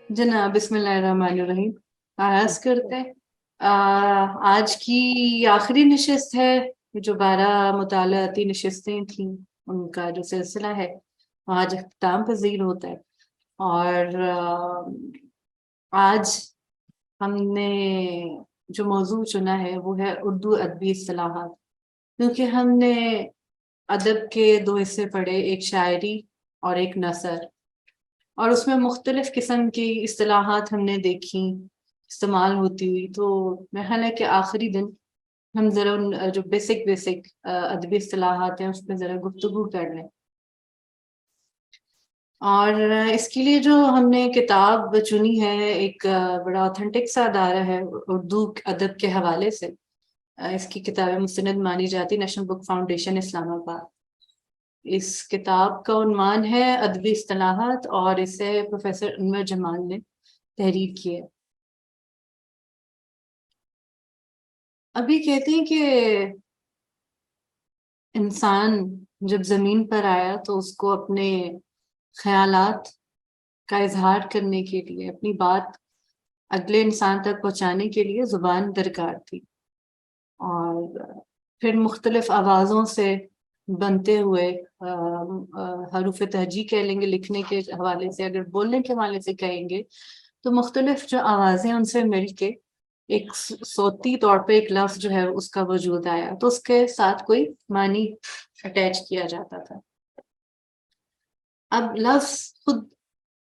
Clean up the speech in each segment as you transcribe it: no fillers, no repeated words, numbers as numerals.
جناب بسم اللہ الرحمن الرحیم، آغاز کرتے ہیں۔ آج کی آخری نشست ہے، جو 12 مطالعاتی نشستیں تھیں ان کا جو سلسلہ ہے وہ آج اختتام پذیر ہوتا ہے۔ اور آج ہم نے جو موضوع چنا ہے وہ ہے اردو ادبی اصطلاحات، کیونکہ ہم نے ادب کے 2 حصے پڑھے، ایک شاعری اور ایک نثر، اور اس میں مختلف قسم کی اصطلاحات ہم نے دیکھی استعمال ہوتی ہوئی۔ تو میرا خیال ہے کہ آخری دن ہم ذرا ان جو بیسک ادبی اصطلاحات ہیں اس پہ ذرا گفتگو کر لیں۔ اور اس کے لیے جو ہم نے کتاب چنی ہے، ایک بڑا اوتھینٹک سا ادارہ ہے اردو ادب کے حوالے سے، اس کی کتابیں مستند مانی جاتی، نیشنل بک فاؤنڈیشن اسلام آباد۔ اس کتاب کا عنوان ہے ادبی اصطلاحات، اور اسے پروفیسر انور جمال نے تحریر کی ہے۔ ابھی کہتے ہیں کہ انسان جب زمین پر آیا تو اس کو اپنے خیالات کا اظہار کرنے کے لیے، اپنی بات اگلے انسان تک پہنچانے کے لیے زبان درکار تھی، اور پھر مختلف آوازوں سے بنتے ہوئے حروف تہجی کہہ لیں گے لکھنے کے حوالے سے، اگر بولنے کے حوالے سے کہیں گے تو مختلف جو آوازیں ان سے مل کے ایک صوتی طور پہ ایک لفظ جو ہے اس کا وجود آیا، تو اس کے ساتھ کوئی معنی اٹیچ کیا جاتا تھا۔ اب لفظ خود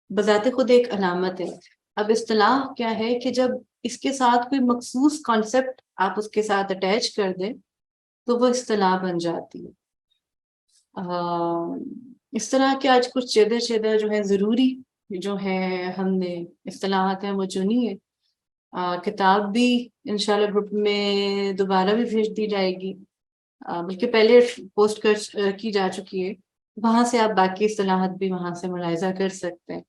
بذات خود ایک علامت ہے، اب اصطلاح کیا ہے کہ جب اس کے ساتھ کوئی مخصوص کانسیپٹ آپ اس کے ساتھ اٹیچ کر دیں تو وہ اصطلاح بن جاتی ہے۔ اس طرح کے آج کچھ چیدہ جو ہے ضروری جو ہے ہم نے اصطلاحات ہیں وہ چنی ہے۔ کتاب بھی انشاءاللہ گروپ میں دوبارہ بھی بھیج دی جائے گی، بلکہ پہلے پوسٹ کی جا چکی ہے، وہاں سے آپ باقی اصطلاحات بھی وہاں سے ملاحظہ کر سکتے ہیں۔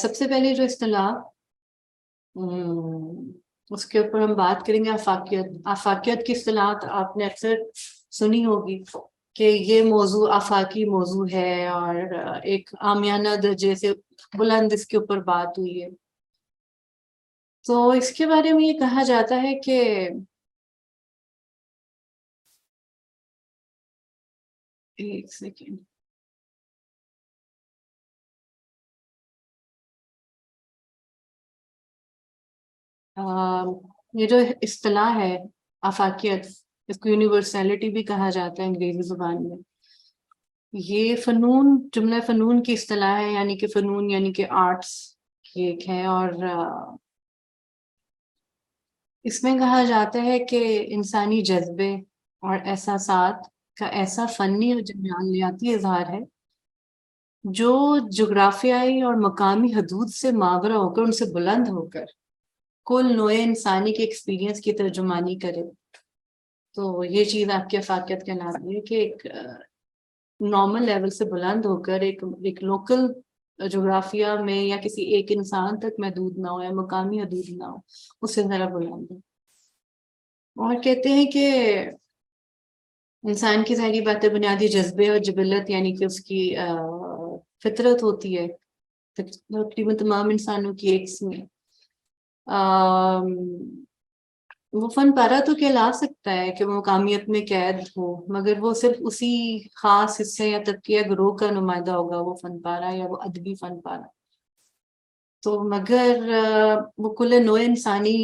سب سے پہلے جو اصطلاح اس کے اوپر ہم بات کریں گے آفاقیت۔ آفاقیت کی اصطلاحات آپ نے اکثر سنی ہوگی کہ یہ موضوع آفاقی موضوع ہے، اور ایک عامیانہ درجے سے بلند اس کے اوپر بات ہوئی ہے۔ تو اس کے بارے میں یہ کہا جاتا ہے کہ ایک سیکنڈ، یہ جو اصطلاح ہے آفاقیت، اس کو یونیورسلٹی بھی کہا جاتا ہے انگریزی زبان میں۔ یہ فنون، جملہ فنون کی اصطلاح ہے، یعنی کہ فنون یعنی کہ آرٹس کی ایک ہے، اور اس میں کہا جاتا ہے کہ انسانی جذبے اور احساسات کا ایسا فنی اور جمالیاتی اظہار ہے جو جغرافیائی اور مقامی حدود سے ماورا ہو کر، ان سے بلند ہو کر کل نوع انسانی کے ایکسپیرینس کی ترجمانی کرے۔ تو یہ چیز آپ کی افاقیت کہلاتی ہے کہ ایک نارمل لیول سے بلند ہو کر ایک لوکل جغرافیہ میں یا کسی ایک انسان تک محدود نہ ہو، یا مقامی حدود نہ ہو، اس سے ذرا بلند ہو۔ اور کہتے ہیں کہ انسان کی ظاہری باتیں بنیادی جذبے اور جبلت، یعنی کہ اس کی فطرت ہوتی ہے، تقریباً تمام انسانوں کی ایک سی میں۔ وہ فن پارہ تو کہلا سکتا ہے کہ وہ مقامیت میں قید ہو، مگر وہ صرف اسی خاص حصے یا طبقے یا گروہ کا نمائندہ ہوگا، وہ فن پارہ یا وہ ادبی فن پارہ۔ تو مگر وہ کل نوع انسانی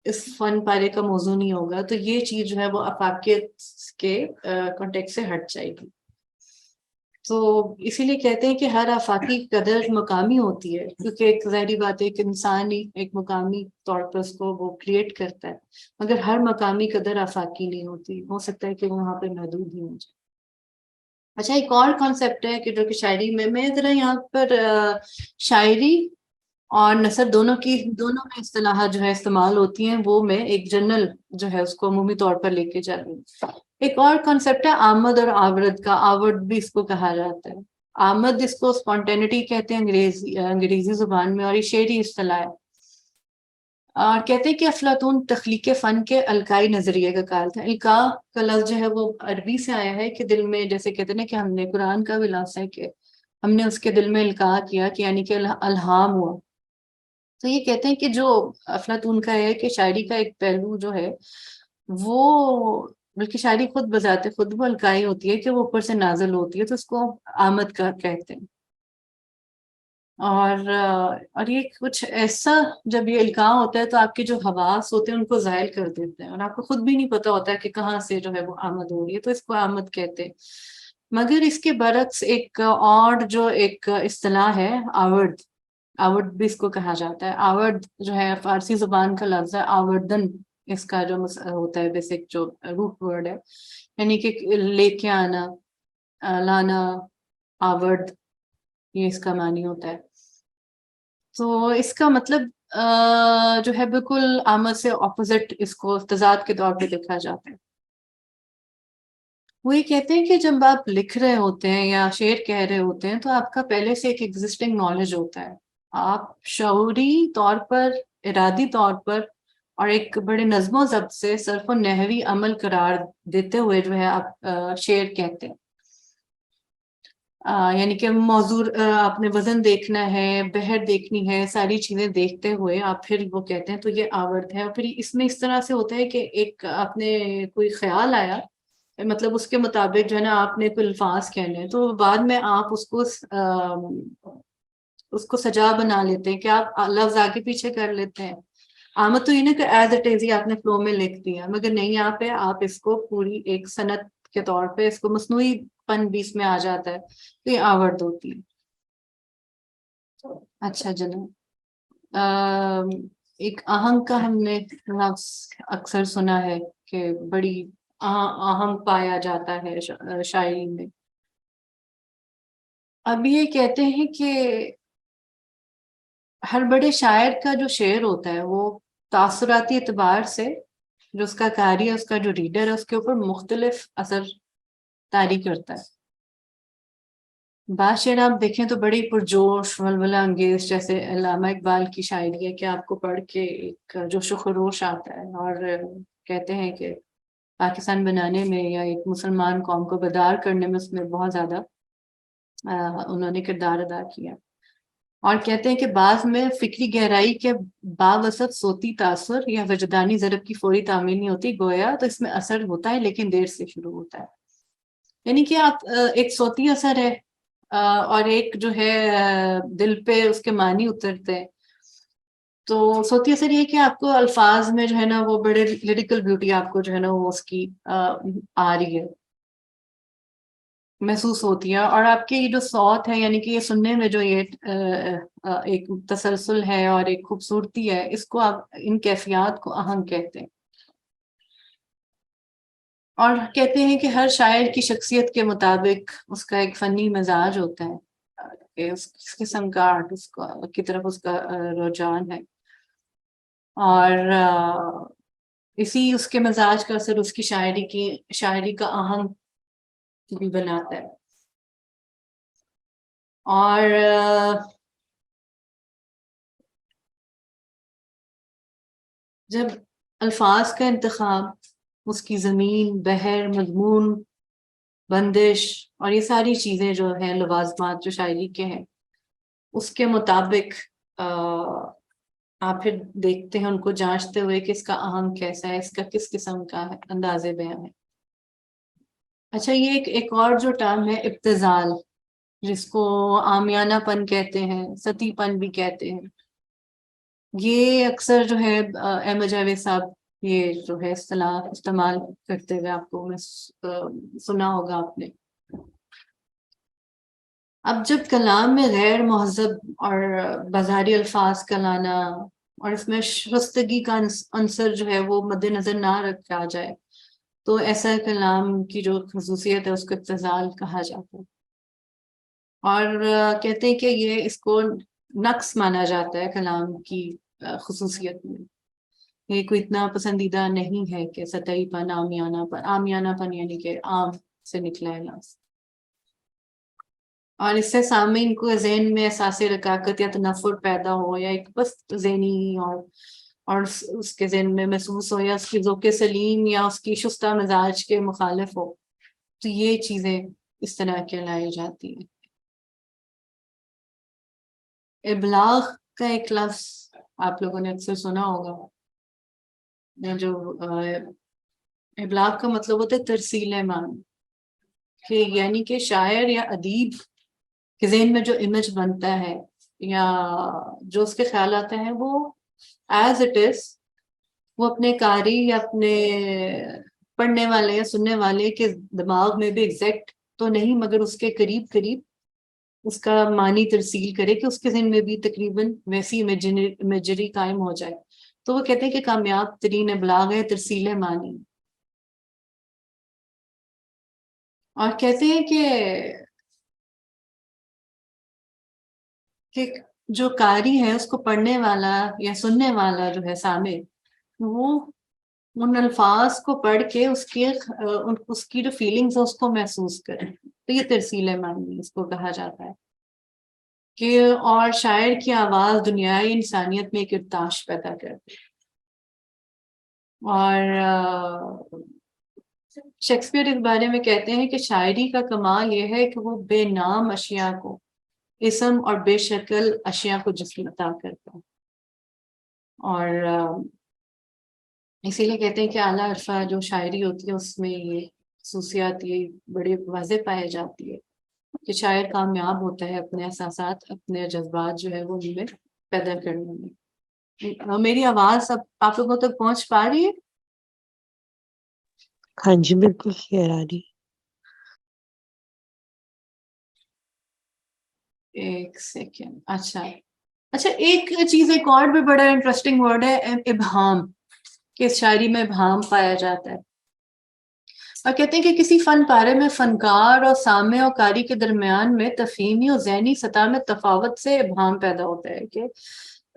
اس فن پارے کا موضوع نہیں ہوگا، تو یہ چیز جو ہے وہ افاقیت کے کانٹیکٹ سے ہٹ جائے گی۔ تو اسی لیے کہتے ہیں کہ ہر آفاقی قدر مقامی ہوتی ہے، کیونکہ ایک ظاہری بات ہے، ایک انسان ہی ایک مقامی طور پر اس کو وہ کریٹ کرتا ہے، مگر ہر مقامی قدر آفاقی نہیں ہوتی، ہو سکتا ہے کہ وہ وہاں پہ محدود ہی ہو جائے۔ اچھا، ایک اور کانسیپٹ ہے کہ جو کہ شاعری میں ذرا یہاں پر شاعری اور نثر دونوں میں اصطلاحات جو ہے استعمال ہوتی ہیں، وہ میں ایک جنرل جو ہے اس کو عمومی طور پر لے کے جا رہی ہوں۔ ایک اور کنسپٹ ہے آمد اور آورد کا، آورد بھی اس کو کہا جاتا ہے۔ آمد اس کو اسپونٹینٹی کہتے ہیں انگریزی زبان میں، اور یہ شعری اصطلاح ہے۔ اور کہتے ہیں کہ افلاطون تخلیق فن کے القائی نظریے کا قائل تھا. القا کا لفظ جو ہے وہ عربی سے آیا ہے کہ دل میں، جیسے کہتے ہیں نا کہ ہم نے قرآن کا بھی لفظ ہے کہ ہم نے اس کے دل میں القا کیا، کہ یعنی کہ الہام ہوا. تو یہ کہتے ہیں کہ جو افلاطون کا ہے کہ شاعری کا ایک پہلو جو ہے وہ، بلکہ شاعری خود بذات خود وہ القائی ہوتی ہے کہ وہ اوپر سے نازل ہوتی ہے، تو اس کو آمد کا کہتے ہیں. اور یہ کچھ ایسا جب یہ القاء ہوتا ہے تو آپ کے جو حواس ہوتے ہیں ان کو ظاہر کر دیتے ہیں، اور آپ کو خود بھی نہیں پتا ہوتا ہے کہ کہاں سے جو ہے وہ آمد ہو رہی ہے، تو اس کو آمد کہتے ہیں. مگر اس کے برعکس ایک اور جو ایک اصطلاح ہے آورد، آورد بھی اس کو کہا جاتا ہے. آورد جو ہے فارسی زبان کا لفظ ہے، آوردن اس کا جو ہوتا ہے بیسک جو روٹ ورڈ ہے، یعنی کہ لے کے آنا، لانا، آورد، یہ اس کا معنی ہوتا ہے. تو اس کا مطلب جو ہے بالکل آمد سے اپوزٹ اس کو تضاد کے طور پہ دیکھا جاتا ہے. وہ یہ کہتے ہیں کہ جب آپ لکھ رہے ہوتے ہیں یا شعر کہہ رہے ہوتے ہیں تو آپ کا پہلے سے ایک ایگزسٹنگ نالج ہوتا ہے. آپ شعوری طور پر، ارادی طور پر، اور ایک بڑے نظم و ضبط سے صرف و نحوی عمل قرار دیتے ہوئے جو ہے آپ شعر کہتے ہیں. یعنی کہ موضوع آپ نے وزن دیکھنا ہے، بہر دیکھنی ہے، ساری چیزیں دیکھتے ہوئے آپ پھر وہ کہتے ہیں، تو یہ آورد ہے. اور پھر اس میں اس طرح سے ہوتا ہے کہ ایک آپ نے کوئی خیال آیا، مطلب اس کے مطابق جو ہے نا آپ نے کوئی الفاظ کہنے ہیں، تو بعد میں آپ اس کو سجا بنا لیتے ہیں کہ آپ لفظ آگے پیچھے کر لیتے ہیں. آمد تو یہ نا کہ ایز اٹ از ہی آپ نے فلو میں لکھ دیا، مگر نہیں، آپ اس کو پوری ایک صنعت کے طور پہ اس کو مصنوعی پن بھی اس میں آ جاتا ہے، تو یہ آورد ہوتی ہے. اچھا جناب، ایک آہنگ کا ہم نے لفظ اکثر سنا ہے کہ بڑی آہنگ پایا جاتا ہے شاعری میں. اب یہ کہتے ہیں کہ ہر بڑے شاعر کا جو شعر ہوتا ہے وہ تاثراتی اعتبار سے جو اس کا قاری ہے، اس کا جو ریڈر ہے، اس کے اوپر مختلف اثر طاری کرتا ہے. بعض شعر آپ دیکھیں تو بڑی پرجوش، ولولہ انگیز، جیسے علامہ اقبال کی شاعری ہے کہ آپ کو پڑھ کے ایک جوش و خروش آتا ہے، اور کہتے ہیں کہ پاکستان بنانے میں یا ایک مسلمان قوم کو بیدار کرنے میں اس میں بہت زیادہ انہوں نے کردار ادا کیا. اور کہتے ہیں کہ بعض میں فکری گہرائی کے باوسط صوتی تاثر یا وجدانی ضرب کی فوری تعمیل نہیں ہوتی، گویا تو اس میں اثر ہوتا ہے لیکن دیر سے شروع ہوتا ہے. یعنی کہ آپ ایک صوتی اثر ہے اور ایک جو ہے دل پہ اس کے معنی اترتے ہیں. تو صوتی اثر یہ کہ آپ کو الفاظ میں جو ہے نا وہ بڑے لیریکل بیوٹی آپ کو جو ہے نا وہ اس کی آ رہی ہے، محسوس ہوتی ہے. اور آپ کی جو صوت ہے، یعنی کہ یہ سننے میں جو یہ ایک تسلسل ہے اور ایک خوبصورتی ہے، اس کو آپ ان کیفیات کو آہنگ کہتے ہیں. اور کہتے ہیں کہ ہر شاعر کی شخصیت کے مطابق اس کا ایک فنی مزاج ہوتا ہے، کہ اس قسم کا آرٹ کی طرف اس کا رجحان ہے، اور اسی اس کے مزاج کا اثر اس کی شاعری کا آہنگ بھی بناتا ہے. اور جب الفاظ کا انتخاب، اس کی زمین، بحر، مضمون، بندش، اور یہ ساری چیزیں جو ہیں لوازمات جو شاعری کے ہیں، اس کے مطابق آپ پھر دیکھتے ہیں ان کو جانچتے ہوئے کہ اس کا آہنگ کیسا ہے، اس کا کس قسم کا ہے، انداز بیان ہے. اچھا، یہ ایک اور جو ٹرم ہے ابتذال، جس کو عامیانہ پن کہتے ہیں، ستی پن بھی کہتے ہیں. یہ اکثر جو ہے احمد جاوید صاحب یہ جو ہے اصطلاح استعمال کرتے ہوئے آپ کو سنا ہوگا آپ نے. اب جب کلام میں غیر مہذب اور بازاری الفاظ کا لانا اور اس میں شائستگی کا عنصر جو ہے وہ مد نظر نہ رکھا جائے، تو ایسا کلام کی جو خصوصیت ہے اس کو ابتذال کہا جاتا ہے. اور کہتے ہیں کہ یہ اس کو نقص مانا جاتا ہے کلام کی خصوصیت میں. یہ کوئی اتنا پسندیدہ نہیں ہے کہ سطحی پن، عامیانہ پن یعنی کہ عام سے نکلا ہے لفظ. اور اس سے سامعین کو ذہن میں احساس رکاکت یا تنفر پیدا ہو، یا ایک بس ذہنی اور اس کے ذہن میں محسوس ہو یا اس کی ذوق سلیم یا اس کی شستہ مزاج کے مخالف ہو، تو یہ چیزیں اس طرح کے لائی جاتی ہیں۔ ابلاغ کا ایک لفظ آپ لوگوں نے اکثر سنا ہوگا، جو ابلاغ کا مطلب ہوتا ہے ترسیل معنی، کہ یعنی کہ شاعر یا ادیب کے ذہن میں جو امیج بنتا ہے یا جو اس کے خیال آتے ہیں وہ ایز اٹ از وہ اپنے قاری یا اپنے پڑھنے والے یا سننے والے کے دماغ میں بھی ایگزیکٹ تو نہیں مگر اس کے قریب قریب اس کا معنی ترسیل کرے کہ اس کے ذہن میں بھی تقریباً ویسی امیجری قائم ہو جائے، تو وہ کہتے ہیں کہ کامیاب ترین ابلاغ ہے ترسیل معنی۔ اور کہتے ہیں کہ جو قاری ہے اس کو پڑھنے والا یا سننے والا جو ہے سامع، وہ ان الفاظ کو پڑھ کے اس کی جو فیلنگز ہے اس کو محسوس کرے، تو یہ ترسیل معنی اس کو کہا جاتا ہے کہ اور شاعر کی آواز دنیائے انسانیت میں ایک ارتعاش پیدا کرتی ہے۔ اور شیکسپیئر اس بارے میں کہتے ہیں کہ شاعری کا کمال یہ ہے کہ وہ بے نام اشیاء کو اسم اور بے شکل اشیاء کو جسم عطا کرتا ہے، اور اسی لیے کہتے ہیں کہ اعلیٰ عرفہ جو شاعری ہوتی ہے اس میں یہ خصوصیات یہ بڑے واضح پائے جاتی ہے کہ شاعر کامیاب ہوتا ہے اپنے احساسات اپنے جذبات جو ہے وہ ان میں پیدا کرنے میں۔ میری آواز اب آپ لوگوں تک پہنچ پا رہی ہے؟ ہاں جی بالکل کلیئر آ رہی۔ ایک سیکنڈ، اچھا ایک چیز ایک اور بھی بڑا انٹرسٹنگ ورڈ ہے ابہام، کہ اس شاعری میں ابہام پایا جاتا ہے، اور کہتے ہیں کہ کسی فن پارے میں فنکار اور سامع اور قاری کے درمیان میں تفہیمی اور ذہنی سطح میں تفاوت سے ابہام پیدا ہوتا ہے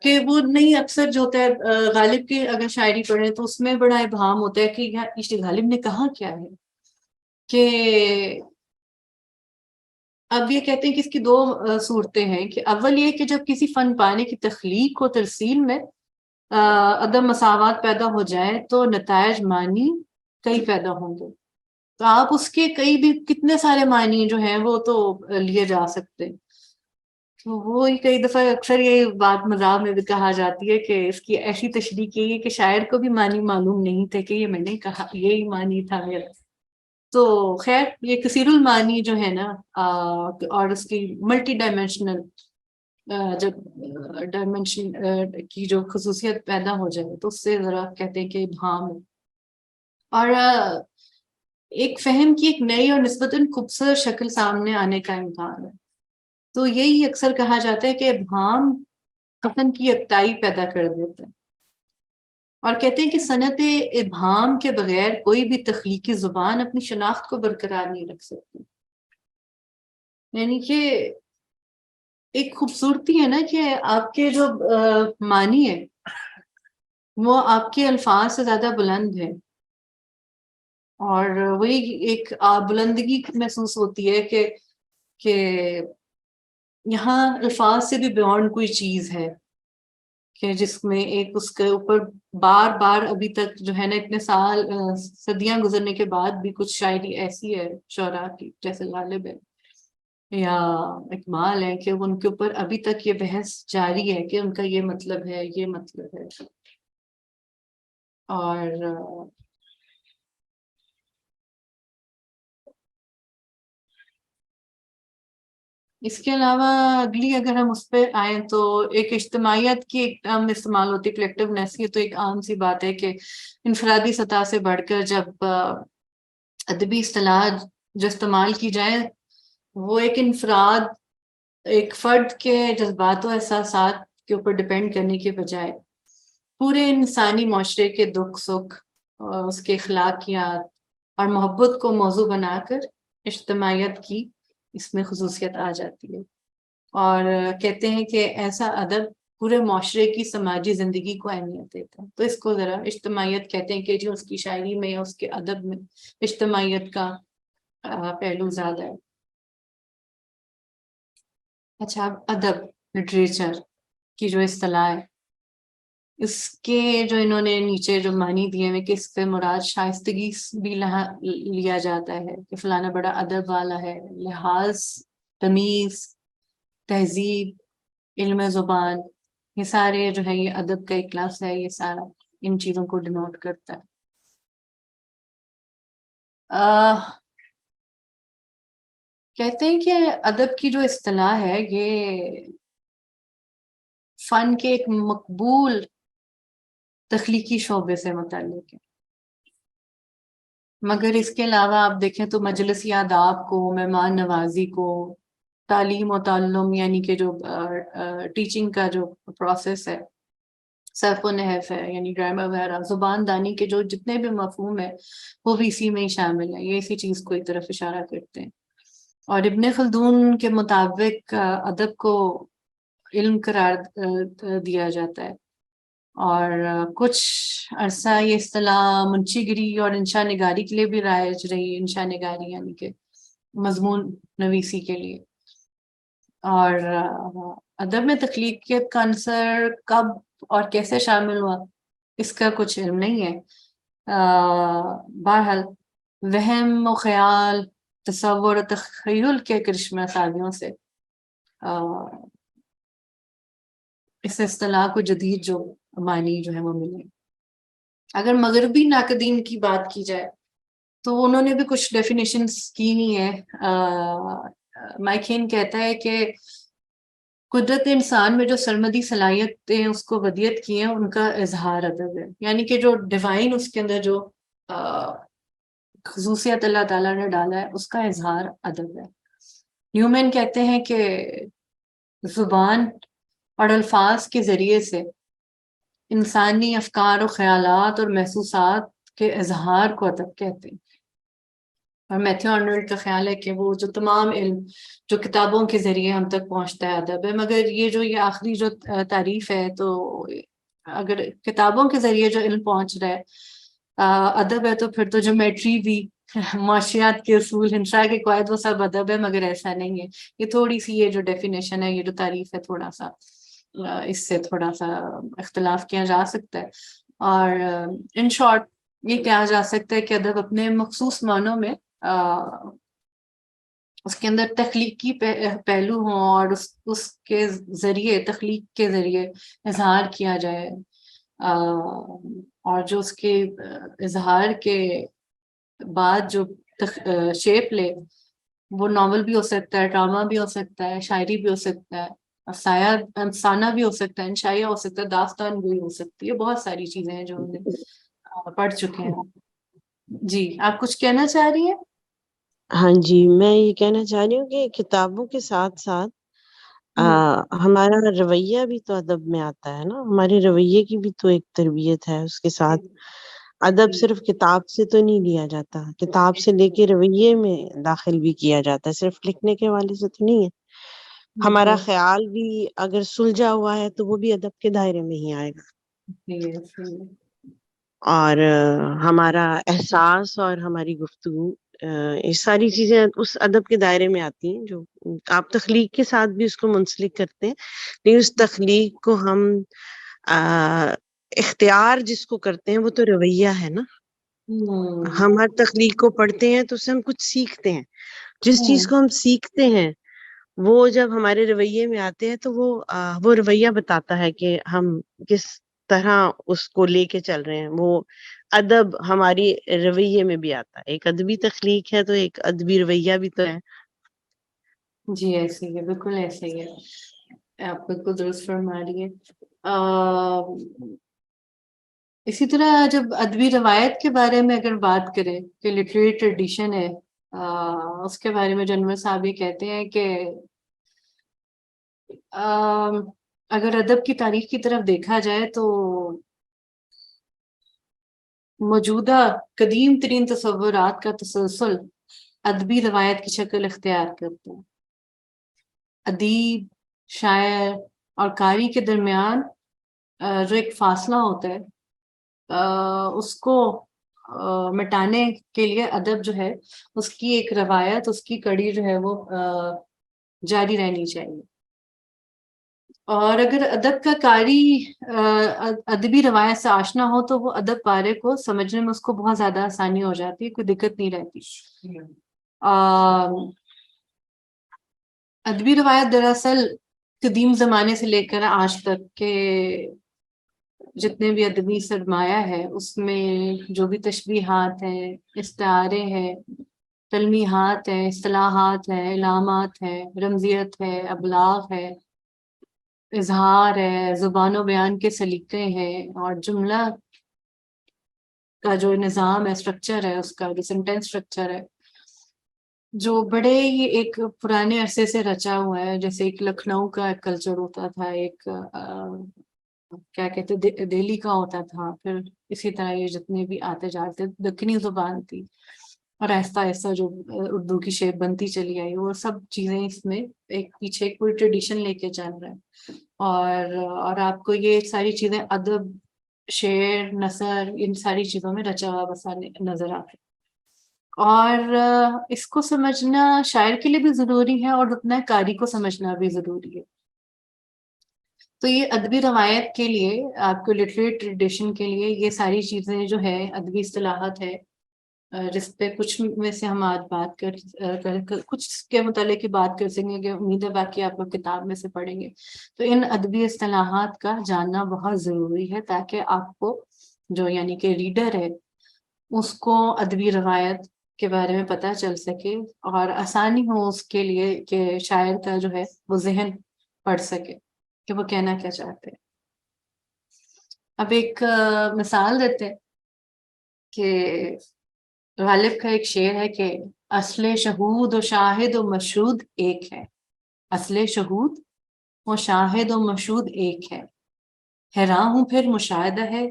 کہ وہ نہیں اکثر جو ہوتا ہے غالب کی اگر شاعری پڑھیں تو اس میں بڑا ابہام ہوتا ہے کہ یار غالب نے کہا کیا ہے، کہ اب یہ کہتے ہیں کہ اس کی دو صورتیں ہیں، کہ اول یہ کہ جب کسی فن پانے کی تخلیق و ترسیل میں عدم مساوات پیدا ہو جائے تو نتائج معنی کئی پیدا ہوں گے، تو آپ اس کے کئی بھی کتنے سارے معنی جو ہیں وہ تو لیے جا سکتے، تو وہ کئی دفعہ اکثر یہ بات مذاق میں بھی کہا جاتی ہے کہ اس کی ایسی تشریح کی ہے کہ شاعر کو بھی معنی معلوم نہیں تھے کہ یہ میں نے کہا یہی معنی تھا میرا۔ تو خیر یہ کثیر المعانی جو ہے نا اور اس کی ملٹی ڈائمینشنل جب ڈائمینشن کی جو خصوصیت پیدا ہو جائے تو اس سے ذرا کہتے ہیں کہ ابہام ہے، اور ایک فہم کی ایک نئی اور نسبتاً خوبصورت شکل سامنے آنے کا امکان ہے، تو یہی اکثر کہا جاتا ہے کہ ابہام فن کی یکتائی پیدا کر دیتا ہے، اور کہتے ہیں کہ صنعت ابہام کے بغیر کوئی بھی تخلیقی زبان اپنی شناخت کو برقرار نہیں رکھ سکتی، یعنی کہ ایک خوبصورتی ہے نا کہ آپ کے جو معنی ہے وہ آپ کے الفاظ سے زیادہ بلند ہے، اور وہی ایک بلندگی محسوس ہوتی ہے کہ یہاں الفاظ سے بھی بیونڈ کوئی چیز ہے، کہ جس میں ایک اس کے اوپر بار بار ابھی تک جو ہے نا اتنے سال صدیاں گزرنے کے بعد بھی کچھ شاعری ایسی ہے شعراء کی جیسے غالب ہے یا اکمال ہے کہ ان کے اوپر ابھی تک یہ بحث جاری ہے کہ ان کا یہ مطلب ہے یہ مطلب ہے۔ اور اس کے علاوہ اگلی اگر ہم اس پہ آئیں تو ایک اجتماعیت کی ایک ٹرم استعمال ہوتی ہے کلیکٹیونیس کی، تو ایک عام سی بات ہے کہ انفرادی سطح سے بڑھ کر جب ادبی اصطلاح جو استعمال کی جائے وہ ایک انفراد ایک فرد کے جذبات و احساسات کے اوپر ڈپینڈ کرنے کے بجائے پورے انسانی معاشرے کے دکھ سکھ اس کے اخلاقیات اور محبت کو موضوع بنا کر اجتماعیت کی اس میں خصوصیت آ جاتی ہے، اور کہتے ہیں کہ ایسا ادب پورے معاشرے کی سماجی زندگی کو اہمیت دیتا ہے، تو اس کو ذرا اجتماعیت کہتے ہیں کہ جو اس کی شاعری میں یا اس کے ادب میں اجتماعیت کا پہلو زیادہ ہے۔ اچھا ادب لٹریچر کی جو اصطلاح ہے اس کے جو انہوں نے نیچے جو معنی دیے ہوئے کہ اس سے مراد شائستگی بھی لیا جاتا ہے کہ فلانا بڑا ادب والا ہے، لحاظ، تمیز، تہذیب، علم زبان، یہ سارے جو ہے یہ ادب کا ایک لفظ ہے، یہ سارا ان چیزوں کو ڈینوٹ کرتا ہے۔ کہتے ہیں کہ ادب کی جو اصطلاح ہے یہ فن کے ایک مقبول تخلیقی شعبے سے متعلق ہے، مگر اس کے علاوہ آپ دیکھیں تو مجلسی آداب کو، مہمان نوازی کو، تعلیم و تعلم یعنی کہ جو ٹیچنگ کا جو پروسیس ہے، صرف و نحو ہے یعنی گرامر وغیرہ، زبان دانی کے جو جتنے بھی مفہوم ہے وہ بھی اسی میں ہی شامل ہے، یہ اسی چیز کو ایک طرف اشارہ کرتے ہیں۔ اور ابن خلدون کے مطابق ادب کو علم قرار دیا جاتا ہے، اور کچھ عرصہ یہ اصطلاح منشی گری اور انشا نگاری کے لیے بھی رائج رہی، انشا نگاری یعنی کہ مضمون نویسی کے لیے۔ اور ادب میں تخلیقیت کا عنصر کب اور کیسے شامل ہوا اس کا کچھ علم نہیں ہے۔ بہرحال وہم و خیال، تصور و تخیل کے کرشمہ سازیوں سے اس اصطلاح کو جدید جو معنی جو ہے وہ ملے۔ اگر مغربی ناقدین کی بات کی جائے تو انہوں نے بھی کچھ ڈیفینیشنز کی ہی ہیں۔ مائکین کہتا ہے کہ قدرت انسان میں جو سرمدی صلاحیتیں اس کو ودیت کی ہیں ان کا اظہار ادب ہے، یعنی کہ جو ڈیوائن اس کے اندر جو خصوصیت اللہ تعالیٰ نے ڈالا ہے اس کا اظہار ادب ہے۔ نیومین کہتے ہیں کہ زبان اور الفاظ کے ذریعے سے انسانی افکار و خیالات اور محسوسات کے اظہار کو ادب کہتے ہیں۔ اور میتھیو آرنولڈ کا خیال ہے کہ وہ جو تمام علم جو کتابوں کے ذریعے ہم تک پہنچتا ہے ادب ہے، مگر یہ آخری جو تعریف ہے تو اگر کتابوں کے ذریعے جو علم پہنچ رہا ہے ادب ہے تو پھر تو جیومیٹری بھی، معاشیات کے اصول، ہنسا کے قواعد، وہ سب ادب ہے، مگر ایسا نہیں ہے۔ یہ تھوڑی سی یہ جو ڈیفینیشن ہے، یہ جو تعریف ہے، تھوڑا سا اس سے تھوڑا سا اختلاف کیا جا سکتا ہے۔ اور ان شارٹ یہ کہا جا سکتا ہے کہ ادب اپنے مخصوص معنوں میں اس کے اندر تخلیقی پہلو ہوں اور اس کے ذریعے، تخلیق کے ذریعے اظہار کیا جائے، اور جو اس کے اظہار کے بعد جو شیپ لے، وہ ناول بھی ہو سکتا ہے، ڈرامہ بھی ہو سکتا ہے، شاعری بھی ہو سکتا ہے، افسانہ بھی ہو سکتا ہے، انشائیہ ہو سکتا ہے، داستان بھی ہو سکتی ہے، بہت ساری چیزیں ہیں جو ہم نے پڑھ چکے ہیں۔ جی آپ کچھ کہنا چاہ رہی ہیں؟ ہاں جی، میں یہ کہنا چاہ رہی ہوں کہ کتابوں کے ساتھ ساتھ ہمارا رویہ بھی تو ادب میں آتا ہے نا، ہمارے رویے کی بھی تو ایک تربیت ہے اس کے ساتھ۔ ادب صرف کتاب سے تو نہیں لیا جاتا، کتاب سے لے کے رویے میں داخل بھی کیا جاتا ہے، صرف لکھنے کے حوالے سے تو نہیں ہے۔ ہمارا خیال بھی اگر سلجھا ہوا ہے تو وہ بھی ادب کے دائرے میں ہی آئے گا، اور ہمارا احساس اور ہماری گفتگو، یہ ساری چیزیں اس ادب کے دائرے میں آتی ہیں جو آپ تخلیق کے ساتھ بھی اس کو منسلک کرتے ہیں، لیکن اس تخلیق کو ہم اختیار جس کو کرتے ہیں وہ تو رویہ ہے نا۔ ہم ہر تخلیق کو پڑھتے ہیں تو اس سے ہم کچھ سیکھتے ہیں، جس چیز کو ہم سیکھتے ہیں وہ جب ہمارے رویے میں آتے ہیں تو وہ رویہ بتاتا ہے کہ ہم کس طرح اس کو لے کے چل رہے ہیں۔ وہ ادب ہماری رویے میں بھی آتا ہے، ایک ادبی تخلیق ہے تو ایک ادبی رویہ بھی تو ہے۔ جی ایسے ہی ہے، بالکل ایسے ہی ہے، آپ بالکل درست فرما رہی ہے۔ اسی طرح جب ادبی روایت کے بارے میں اگر بات کریں کہ لٹریری ٹریڈیشن ہے، اس کے بارے میں جنور صاحب یہ کہتے ہیں کہ اگر ادب کی تاریخ کی طرف دیکھا جائے تو موجودہ قدیم ترین تصورات کا تسلسل ادبی روایت کی شکل اختیار کرتا ہے۔ ادیب، شاعر اور قاری کے درمیان جو ایک فاصلہ ہوتا ہے اس کو مٹانے کے لیے ادب جو ہے اس کی ایک روایت، اس کی کڑی جو ہے وہ جاری رہنی چاہیے۔ اور اگر ادب کا قاری ادبی روایت سے آشنا ہو تو وہ ادب پارے کو سمجھنے میں اس کو بہت زیادہ آسانی ہو جاتی ہے، کوئی دقت نہیں رہتی۔ ادبی روایت دراصل قدیم زمانے سے لے کر آج تک کے جتنے بھی ادبی سرمایہ ہے اس میں جو بھی تشبیہات ہیں، استعارے ہیں، تلمیحات ہیں، اصطلاحات ہیں، علامات ہیں، رمزیت ہے، ابلاغ ہے، اظہار ہے، زبان و بیان کے سلیقے ہیں، اور جملہ کا جو نظام ہے، اسٹرکچر ہے، اس کا جو سینٹینس اسٹرکچر ہے، جو بڑے ہی ایک پرانے عرصے سے رچا ہوا ہے۔ جیسے ایک لکھنؤ کا ایک کلچر ہوتا تھا، ایک کیا کہتے دہلی کا ہوتا تھا، پھر اسی طرح یہ جتنے بھی آتے جاتے دکنی زبان تھی، اور آہستہ آہستہ جو اردو کی شیپ بنتی چلی آئی، وہ سب چیزیں اس میں ایک پیچھے ایک پوری ٹریڈیشن لے کے چل رہا ہے۔ اور آپ کو یہ ساری چیزیں ادب، شعر، نثر، ان ساری چیزوں میں رچا ہوا بسا نظر آتا ہے۔ اور اس کو سمجھنا شاعر کے لیے بھی ضروری ہے، اور اتنا قاری کو سمجھنا بھی ضروری ہے۔ تو یہ ادبی روایت کے لیے، آپ کو لٹریٹ ٹریڈیشن کے لیے یہ ساری چیزیں جو ہے ادبی اصطلاحات ہے، جس پہ کچھ میں سے ہم آج بات کچھ کے متعلق بات کر سکیں گے، امید ہے باقی آپ لوگ کتاب میں سے پڑھیں گے۔ تو ان ادبی اصطلاحات کا جاننا بہت ضروری ہے، تاکہ آپ کو جو یعنی کہ ریڈر ہے اس کو ادبی روایت کے بارے میں پتہ چل سکے، اور آسانی ہو اس کے لیے کہ شاعر کا جو ہے وہ ذہن پڑھ سکے کہ وہ کہنا کیا چاہتے ہیں۔ اب ایک مثال دیتے ہیں کہ غالب کا ایک شعر ہے کہ اصل شہود و شاہد و مشہود ایک ہے، اصل شہود و شاہد و مشہود ایک ہے، حیران ہوں پھر مشاہدہ ہے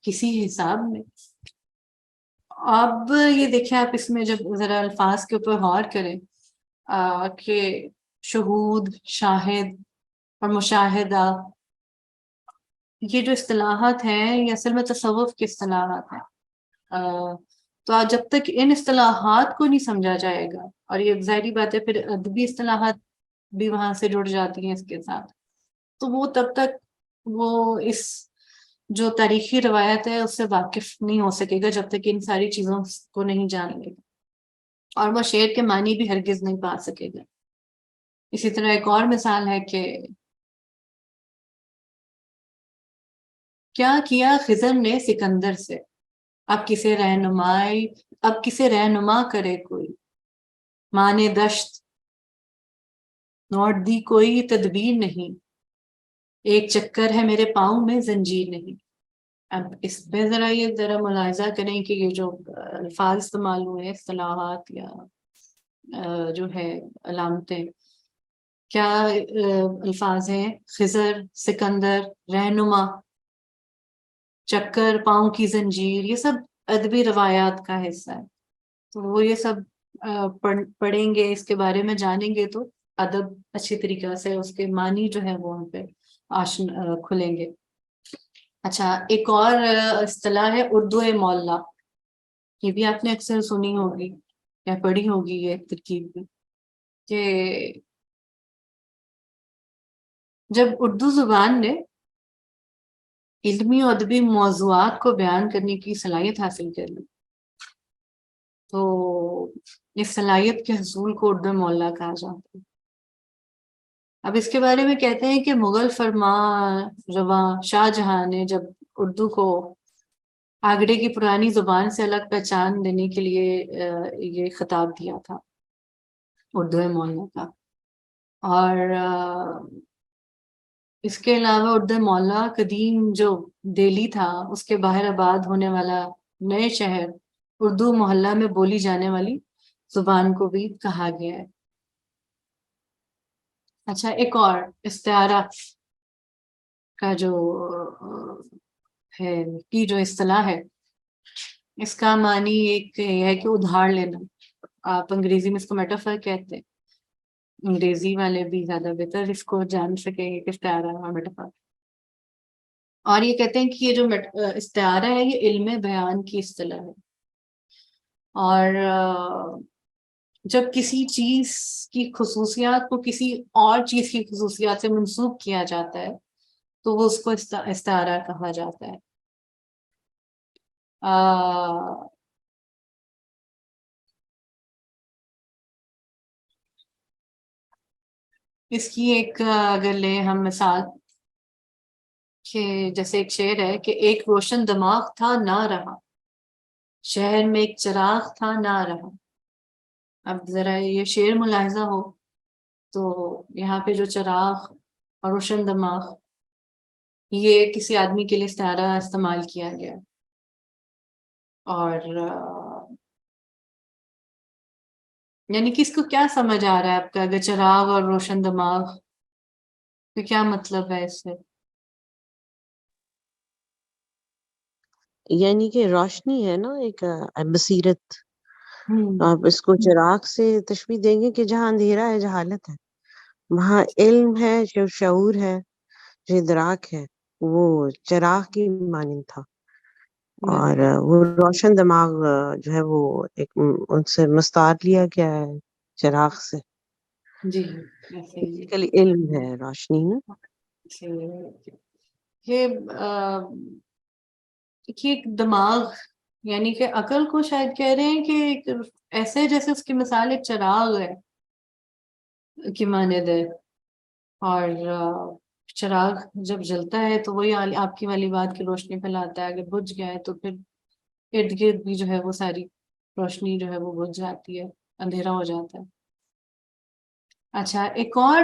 کسی حساب میں۔ اب یہ دیکھیں آپ اس میں جب ذرا الفاظ کے اوپر غور کریں کہ شہود، شاہد اور مشاہدہ، یہ جو اصطلاحات ہیں یہ اصل میں تصوف کی اصطلاحات ہیں۔ تو جب تک ان اصطلاحات کو نہیں سمجھا جائے گا، اور یہ ظاہری بات ہے پھر ادبی اصطلاحات بھی وہاں سے جڑ جاتی ہیں اس کے ساتھ، تو وہ تب تک وہ اس جو تاریخی روایت ہے اس سے واقف نہیں ہو سکے گا جب تک ان ساری چیزوں کو نہیں جان لے گا، اور وہ شعر کے معنی بھی ہرگز نہیں پا سکے گا۔ اسی طرح ایک اور مثال ہے کہ کیا کیا خضر نے سکندر سے، اب کسے رہنما کرے کوئی، مانے دشت نوٹ دی کوئی تدبیر نہیں، ایک چکر ہے میرے پاؤں میں زنجیر نہیں۔ اب اس پہ ذرا ملاحظہ کریں کہ یہ جو الفاظ استعمال ہوئے، اصطلاحات یا جو ہے علامتیں، کیا الفاظ ہیں؟ خضر، سکندر، رہنما، چکر، پاؤں کی زنجیر، یہ سب ادبی روایات کا حصہ ہے۔ تو وہ یہ سب پڑھیں گے، اس کے بارے میں جانیں گے تو ادب اچھی طریقہ سے اس کے معنی جو ہے وہ ہم پہ کھلیں گے۔ اچھا، ایک اور اصطلاح ہے اردو مولا، یہ بھی آپ نے اکثر سنی ہوگی یا پڑھی ہوگی یہ ترکیب بھی، کہ جب اردو زبان نے علمی و ادبی موضوعات کو بیان کرنے کی صلاحیت حاصل کر لی تو اس صلاحیت کے حصول کو اردو مولا کہا جاتا ہے۔ اب اس کے بارے میں کہتے ہیں کہ مغل فرمان رواں شاہ جہاں نے جب اردو کو آگرے کی پرانی زبان سے الگ پہچان دینے کے لیے یہ خطاب دیا تھا اردو مولا کا، اور اس کے علاوہ اردو مولا قدیم جو دہلی تھا اس کے باہر آباد ہونے والا نئے شہر اردو محلہ میں بولی جانے والی زبان کو بھی کہا گیا ہے۔ اچھا، ایک اور استعارہ کا جو ہے کی جو اصطلاح ہے، اس کا معنی ایک یہ ہے کہ ادھار لینا، آپ انگریزی میں اس کو میٹافر کہتے ہیں، انگریزی والے بھی زیادہ بہتر اس کو جان سکیں گے کہ استعارہ اور میٹافر۔ اور یہ کہتے ہیں کہ یہ جو استعارہ ہے یہ علم بیان کی اصطلاح ہے، اور جب کسی چیز کی خصوصیات کو کسی اور چیز کی خصوصیات سے منسوب کیا جاتا ہے تو وہ اس کو استعارہ کہا جاتا ہے. اس کی ایک اگر لیں ہم مثال کہ جیسے ایک شعر ہے کہ ایک روشن دماغ تھا نہ رہا، شہر میں ایک چراغ تھا نہ رہا. اب ذرا یہ شعر ملاحظہ ہو تو یہاں پہ جو چراغ اور روشن دماغ یہ کسی آدمی کے لیے استعارہ استعمال کیا گیا. اور یعنی کہ اس کو کیا سمجھ آ رہا ہے آپ کا اگر چراغ اور روشن دماغ تو کیا مطلب ہے اس سے؟ یعنی کہ روشنی ہے نا، ایک بصیرت. ہوں آپ اس کو چراغ سے تشبیہ دیں گے کہ جہاں اندھیرا ہے، جہالت ہے، وہاں علم ہے، جو شعور ہے، جو ادراک ہے، وہ چراغ کی مانند تھا. اور وہ روشن دماغ جو ہے وہ ایک ان سے مستعار لیا گیا ہے چراغ سے. جی ایسے ہی بیسیکلی علم ہے روشنی نا. یہ ایک دماغ یعنی کہ عقل کو شاید کہہ رہے ہیں کہ ایک ایسے جیسے اس کی مثال ایک چراغ ہے کی مانند ہے. اور چراغ جب جلتا ہے تو وہی آپ کی والی بات کی روشنی پھیلاتا ہے، اگر بجھ گیا ہے تو پھر ارد گرد بھی جو ہے وہ ساری روشنی جو ہے وہ بجھ جاتی ہے، اندھیرا ہو جاتا ہے. اچھا ایک اور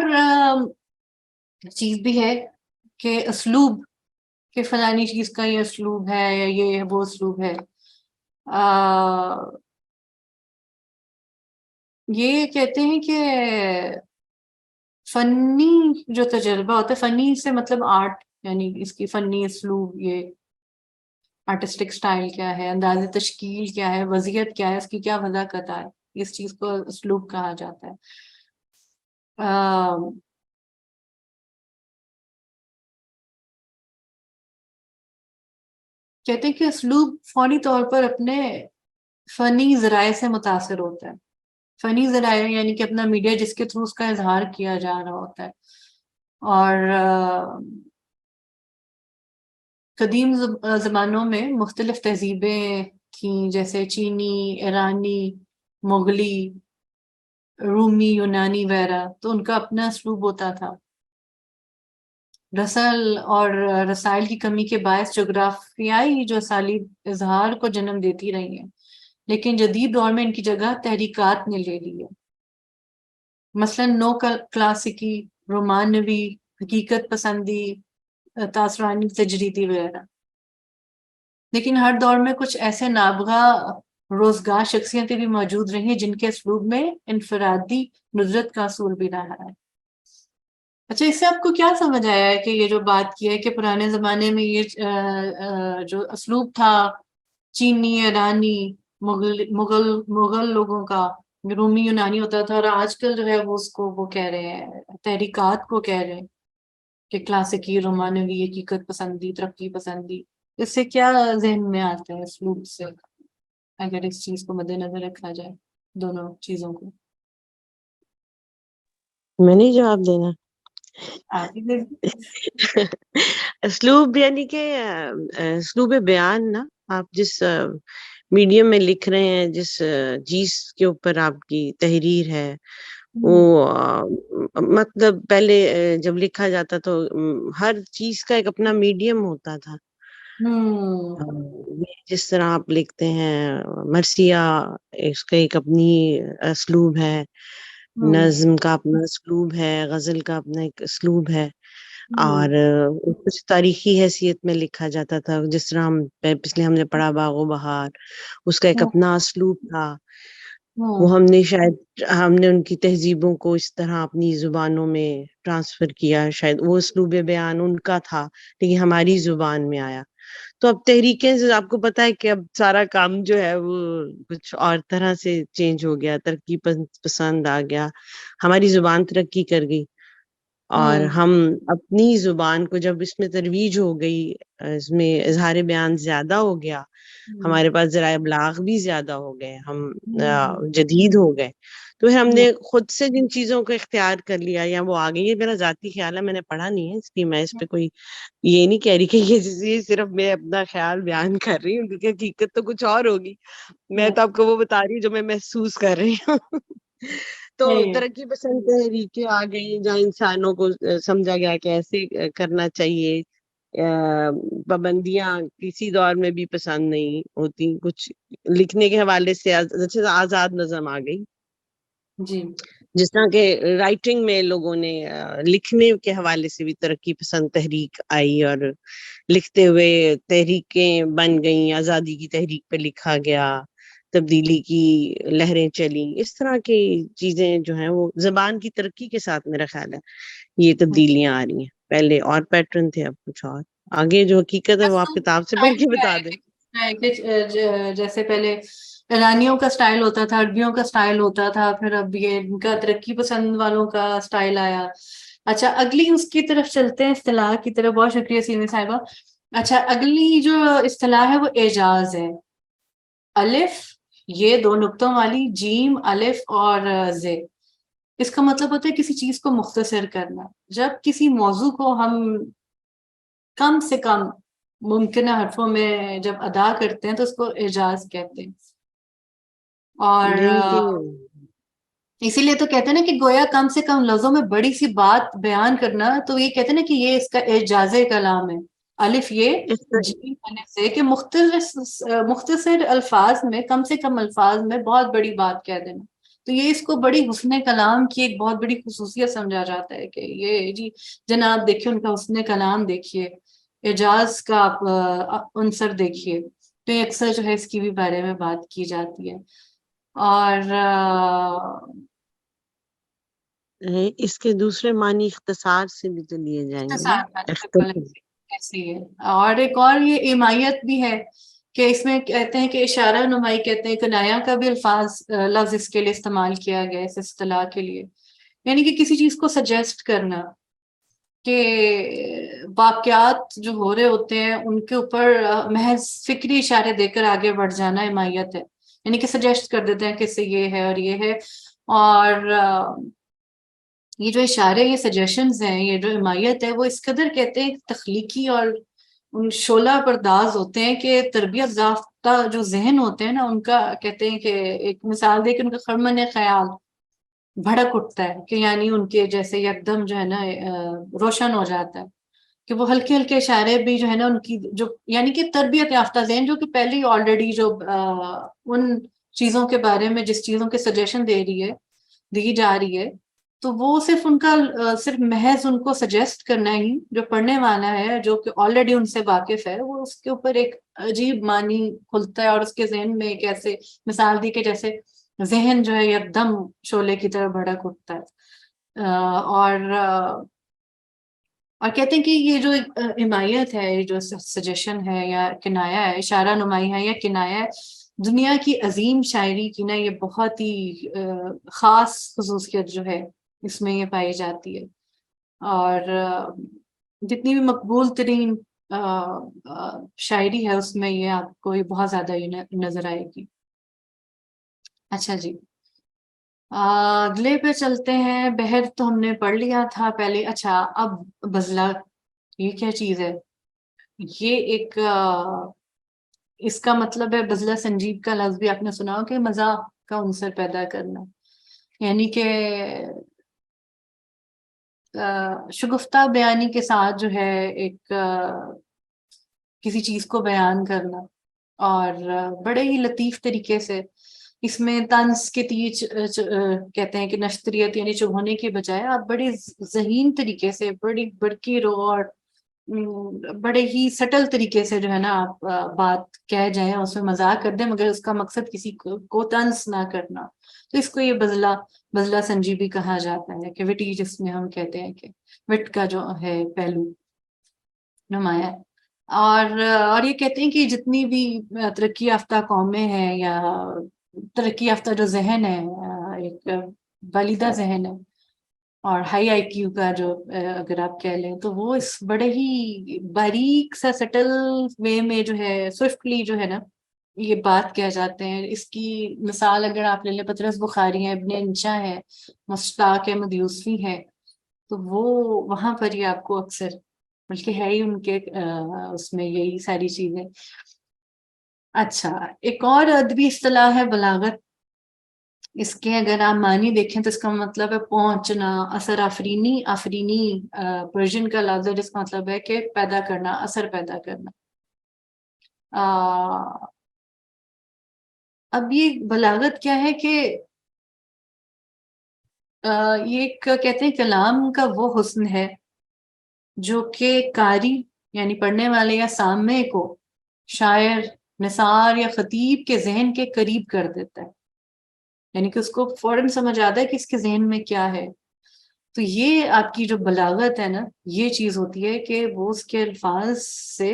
چیز بھی ہے کہ اسلوب، کہ فلانی چیز کا یہ اسلوب ہے یا یہ وہ اسلوب ہے. یہ کہتے ہیں کہ فنی جو تجربہ ہوتا ہے، فنی سے مطلب آرٹ، یعنی اس کی فنی اسلوب، یہ آرٹسٹک سٹائل کیا ہے، انداز تشکیل کیا ہے، وضعیت کیا ہے، اس کی کیا وضاحت ہے، اس چیز کو اسلوب کہا جاتا ہے. کہتے ہیں کہ اسلوب فوری طور پر اپنے فنی ذرائع سے متاثر ہوتا ہے. فنی ذرائع یعنی کہ اپنا میڈیا جس کے تھرو اس کا اظہار کیا جا رہا ہوتا ہے. اور قدیم زمانوں میں مختلف تہذیبیں تھیں، جیسے چینی، ایرانی، مغلی، رومی، یونانی وغیرہ، تو ان کا اپنا اسلوب ہوتا تھا. رسل اور رسائل کی کمی کے باعث جغرافیائی جو اسالیب اظہار کو جنم دیتی رہی ہیں، لیکن جدید دور میں ان کی جگہ تحریکات نے لے لی ہے. مثلا نو کلاسیکی، رومانوی، حقیقت پسندی، تاثرانی تجریدی وغیرہ. لیکن ہر دور میں کچھ ایسے نابغہ روزگار شخصیتیں بھی موجود رہی ہیں جن کے اسلوب میں انفرادی ندرت کا اصول بھی رہا ہے. اچھا اس سے آپ کو کیا سمجھ آیا ہے کہ یہ جو بات کی ہے کہ پرانے زمانے میں یہ جو اسلوب تھا چینی، ایرانی، مغل لوگوں کا، رومی، یونانی ہوتا تھا، اور آج کل جو ہے وہ اس کو وہ کہہ رہے ہیں، تحریکات کو کہہ رہے ہیں کہ کلاسیکی، رومانوی، حقیقت پسندی، ترقی پسندی. اس سے کیا ذہن میں آتا ہے اسلوب سے، اگر اس چیز کو مد نظر رکھا جائے دونوں چیزوں کو؟ میں نہیں جواب دینا. آپ ہی اسلوب یعنی کہ اسلوب بیان نا، آپ جس میڈیم میں لکھ رہے ہیں، جس چیز کے اوپر آپ کی تحریر ہے، وہ مطلب پہلے جب لکھا جاتا تو ہر چیز کا ایک اپنا میڈیم ہوتا تھا. جس طرح آپ لکھتے ہیں مرثیہ، اس کا ایک اپنی اسلوب ہے، نظم کا اپنا اسلوب ہے، غزل کا اپنا ایک اسلوب ہے. اور کچھ تاریخی حیثیت میں لکھا جاتا تھا، جس طرح ہم نے پڑھا باغ و بہار، اس کا ایک اپنا اسلوب تھا. وہ ہم نے ان کی تہذیبوں کو اس طرح اپنی زبانوں میں ٹرانسفر کیا. شاید وہ اسلوب بیان ان کا تھا لیکن ہماری زبان میں آیا. تو اب تحریکیں، آپ کو پتا ہے کہ اب سارا کام جو ہے وہ کچھ اور طرح سے چینج ہو گیا، ترقی پسند آ گیا، ہماری زبان ترقی کر گئی. اور ہم اپنی زبان کو جب اس میں ترویج ہو گئی، اس میں اظہار بیان زیادہ ہو گیا، ہمارے پاس ذرائع ابلاغ بھی زیادہ ہو گئے، ہم جدید ہو گئے، تو پھر ہم نے خود سے جن چیزوں کو اختیار کر لیا یا وہ آ گئی، یہ میرا ذاتی خیال ہے، میں نے پڑھا نہیں ہے اس لیے میں اس پہ کوئی یہ نہیں کہہ رہی کہ یہ صرف میں اپنا خیال بیان کر رہی ہوں، کیونکہ حقیقت تو کچھ اور ہوگی. میں تو آپ کو وہ بتا رہی ہوں جو میں محسوس کر رہی ہوں. تو ترقی پسند تحریکیں آ گئی جہاں انسانوں کو سمجھا گیا کہ ایسے کرنا چاہیے. پابندیاں کسی دور میں بھی پسند نہیں ہوتی. کچھ لکھنے کے حوالے سے آزاد نظم آ گئی، جی جس طرح کہ رائٹنگ میں لوگوں نے لکھنے کے حوالے سے بھی ترقی پسند تحریک آئی، اور لکھتے ہوئے تحریکیں بن گئیں. آزادی کی تحریک پہ لکھا گیا، تبدیلی کی لہریں چلی. اس طرح کی چیزیں جو ہیں وہ زبان کی ترقی کے ساتھ میرا خیال ہے یہ تبدیلیاں آ رہی ہیں. پہلے اور پیٹرن تھے، اب کچھ اور. آگے جو حقیقت ہے وہ آپ کتاب سے پڑھ کے بتا دیں. جیسے پہلے ایرانیوں کا سٹائل ہوتا تھا، عربیوں کا سٹائل ہوتا تھا، پھر اب یہ ان کا ترقی پسند والوں کا سٹائل آیا. اچھا اگلی اس کی طرف چلتے ہیں، اصطلاح کی طرف. بہت شکریہ سیمی صاحبہ. اچھا اگلی جو اصطلاح ہے وہ اعجاز ہے. الف، یہ دو نقطوں والی، جیم الف اور زے. اس کا مطلب ہوتا ہے کسی چیز کو مختصر کرنا. جب کسی موضوع کو ہم کم سے کم ممکنہ حرفوں میں جب ادا کرتے ہیں تو اس کو اعجاز کہتے ہیں. اور یعنی کہ اسی لیے تو کہتے ہیں نا کہ گویا کم سے کم لفظوں میں بڑی سی بات بیان کرنا، تو یہ کہتے ہیں نا کہ یہ اس کا اعجاز کلام ہے. الف یہ، اس طرح جیم الف سے، کہ مختصر الفاظ میں، کم سے کم الفاظ میں بہت بڑی بات کہہ دینا. تو یہ اس کو بڑی حسن کلام کی ایک بہت بڑی خصوصیت سمجھا جاتا ہے کہ یہ جی جناب دیکھیے ان کا حسن کلام دیکھیے، اعجاز کا آپ عنصر دیکھیے. تو یہ اکثر جو ہے اس کی بھی بارے میں بات کی جاتی ہے. اور اس کے دوسرے معنی اختصار سے بھی تو لیے جائیں گے نا. ایسی ہے. اور ایک اور یہ ایمائیت بھی ہے کہ اس میں کہتے ہیں کہ اشارہ نمائی کہتے ہیں، کنایا کا بھی لفظ اس کے لیے استعمال کیا گیا اس اصطلاح کے لیے. یعنی کہ کسی چیز کو سجیسٹ کرنا، کہ واقعات جو ہو رہے ہوتے ہیں ان کے اوپر محض فکری اشارے دے کر آگے بڑھ جانا ایمائیت ہے. یعنی کہ سجیسٹ کر دیتے ہیں کہ اس سے یہ ہے اور یہ ہے. اور یہ جو اشارے، یہ سجیشنز ہیں، یہ جو حمایت ہے، وہ اس قدر کہتے ہیں تخلیقی اور ان شعلہ پرداز ہوتے ہیں کہ تربیت یافتہ جو ذہن ہوتے ہیں نا، ان کا کہتے ہیں کہ ایک مثال دے کے ان کا خرمن خیال بھڑک اٹھتا ہے، کہ یعنی ان کے جیسے یکدم جو ہے نا روشن ہو جاتا ہے کہ وہ ہلکے ہلکے اشارے بھی جو ہے نا ان کی جو، یعنی کہ تربیت یافتہ ذہن جو کہ پہلے ہی آلریڈی جو ان چیزوں کے بارے میں جس چیزوں کے سجیشن دی جا رہی ہے، تو وہ صرف ان کا صرف محض ان کو سجیسٹ کرنا ہی، جو پڑھنے والا ہے جو کہ آلریڈی ان سے واقف ہے، وہ اس کے اوپر ایک عجیب معنی کھلتا ہے، اور اس کے ذہن میں ایک ایسے مثال دی کہ جیسے ذہن جو ہے یکدم شعلے کی طرح بھڑک اٹھتا ہے. اور کہتے ہیں کہ یہ جو حمایت ہے، یہ جو سجیشن ہے یا کنایا ہے، اشارہ نمائی ہے یا کنایا ہے، دنیا کی عظیم شاعری کی نا یہ بہت ہی خاص خصوصیت جو ہے اس میں یہ پائی جاتی ہے. اور جتنی بھی مقبول ترین شاعری ہے اس میں یہ آپ کو یہ بہت زیادہ نظر آئے گی. اچھا جی، اگلے پہ چلتے ہیں. بحر تو ہم نے پڑھ لیا تھا پہلے. اچھا اب بزلہ، یہ کیا چیز ہے؟ یہ ایک اس کا مطلب ہے بزلہ سنجیب کا لفظ بھی آپ نے سنا ہو کہ مزاح کا عنصر پیدا کرنا، یعنی کہ شگفتہ بیانی کے ساتھ جو ہے ایک کسی چیز کو بیان کرنا، اور بڑے ہی لطیف طریقے سے. اس میں طنز کے تیج کہتے ہیں کہ نشتریت یعنی چبھونے کی بجائے آپ بڑے ذہین طریقے سے، بڑی بڑکی رو اور بڑے ہی سٹل طریقے سے جو ہے نا آپ بات کہہ جائیں، اس میں مذاق کر دیں، مگر اس کا مقصد کسی کو طنز نہ کرنا. تو اس کو یہ بزلہ سنجیبی کہا جاتا ہے، کہ وٹی جس میں ہم کہتے ہیں کہ وٹ کا جو ہے پہلو نمایاں. اور یہ کہتے ہیں کہ جتنی بھی ترقی یافتہ قومیں ہیں یا ترقی یافتہ جو ذہن ہے، ایک بالیدہ ذہن ہے اور ہائی آئی کیو کا جو اگر آپ کہہ لیں، تو وہ اس بڑے ہی باریک سا سٹل وے میں جو ہے سوئفٹلی جو ہے نا یہ بات کہہ جاتے ہیں. اس کی مثال اگر آپ لے لیں، پطرس بخاری ہے، ابن انشا ہے، مشتاق احمد یوسفی ہے، تو وہ وہاں پر ہی آپ کو اکثر، بلکہ ہے ہی ان کے اس میں یہی ساری چیزیں. اچھا، ایک اور ادبی اصطلاح ہے بلاغت. اس کے اگر آپ معنی دیکھیں تو اس کا مطلب ہے پہنچنا، اثر آفرینی. آفرینی پرشین کا لفظ ہے جس کا مطلب ہے کہ پیدا کرنا، اثر پیدا کرنا. اب یہ بلاغت کیا ہے کہ یہ ایک کہتے ہیں کلام کا وہ حسن ہے جو کہ قاری یعنی پڑھنے والے یا سامع کو شاعر، نثار یا خطیب کے ذہن کے قریب کر دیتا ہے. یعنی کہ اس کو فوراً سمجھ آتا ہے کہ اس کے ذہن میں کیا ہے. تو یہ آپ کی جو بلاغت ہے نا، یہ چیز ہوتی ہے کہ وہ اس کے الفاظ سے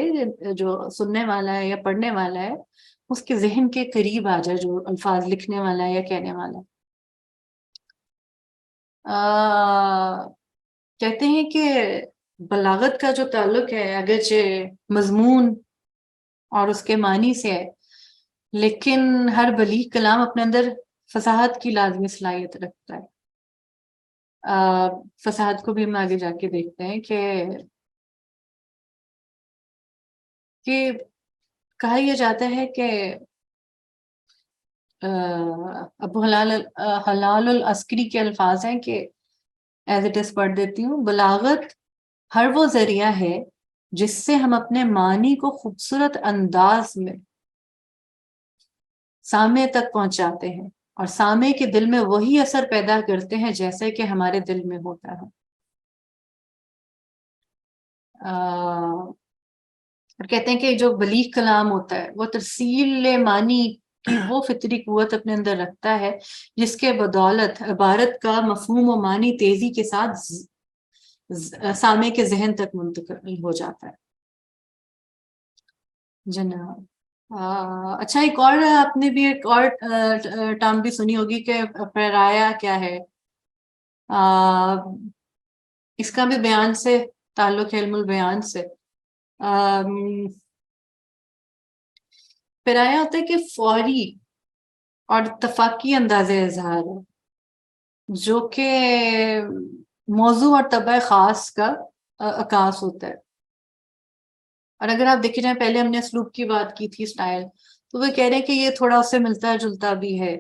جو سننے والا ہے یا پڑھنے والا ہے اس کے ذہن کے قریب آ جائے جو الفاظ لکھنے والا ہے یا کہنے والا ہے. کہتے ہیں کہ بلاغت کا جو تعلق ہے اگرچہ مضمون اور اس کے معنی سے ہے، لیکن ہر بلیغ کلام اپنے اندر فصاحت کی لازمی صلاحیت رکھتا ہے. فصاحت کو بھی ہم آگے جا کے دیکھتے ہیں کہ کہا یہ جاتا ہے کہ ابو حلال العسکری کے الفاظ ہیں کہ ایز اٹ از پڑھ دیتی ہوں: بلاغت ہر وہ ذریعہ ہے جس سے ہم اپنے معنی کو خوبصورت انداز میں سامع تک پہنچاتے ہیں اور سامع کے دل میں وہی اثر پیدا کرتے ہیں جیسے کہ ہمارے دل میں ہوتا ہے. اور کہتے ہیں کہ جو بلیغ کلام ہوتا ہے وہ ترسیل معنی کی وہ فطری قوت اپنے اندر رکھتا ہے جس کے بدولت عبارت کا مفہوم و معنی تیزی کے ساتھ سامع کے ذہن تک منتقل ہو جاتا ہے. جناب اچھا، ایک اور آپ نے بھی ایک اور ٹرم بھی سنی ہوگی کہ پیرایا کیا ہے. اس کا بھی بیان سے تعلق ہے، علم البیان سے. پیرایا ہوتا ہے کہ فوری اور اتفاقی انداز اظہار ہے جو کہ موضوع اور طبع خاص کا عکاس ہوتا ہے. اور اگر آپ دیکھیں جائیں، پہلے ہم نے اسلوب کی بات کی تھی، اسٹائل، تو وہ کہہ رہے ہیں کہ یہ تھوڑا اس سے ملتا جلتا بھی ہے،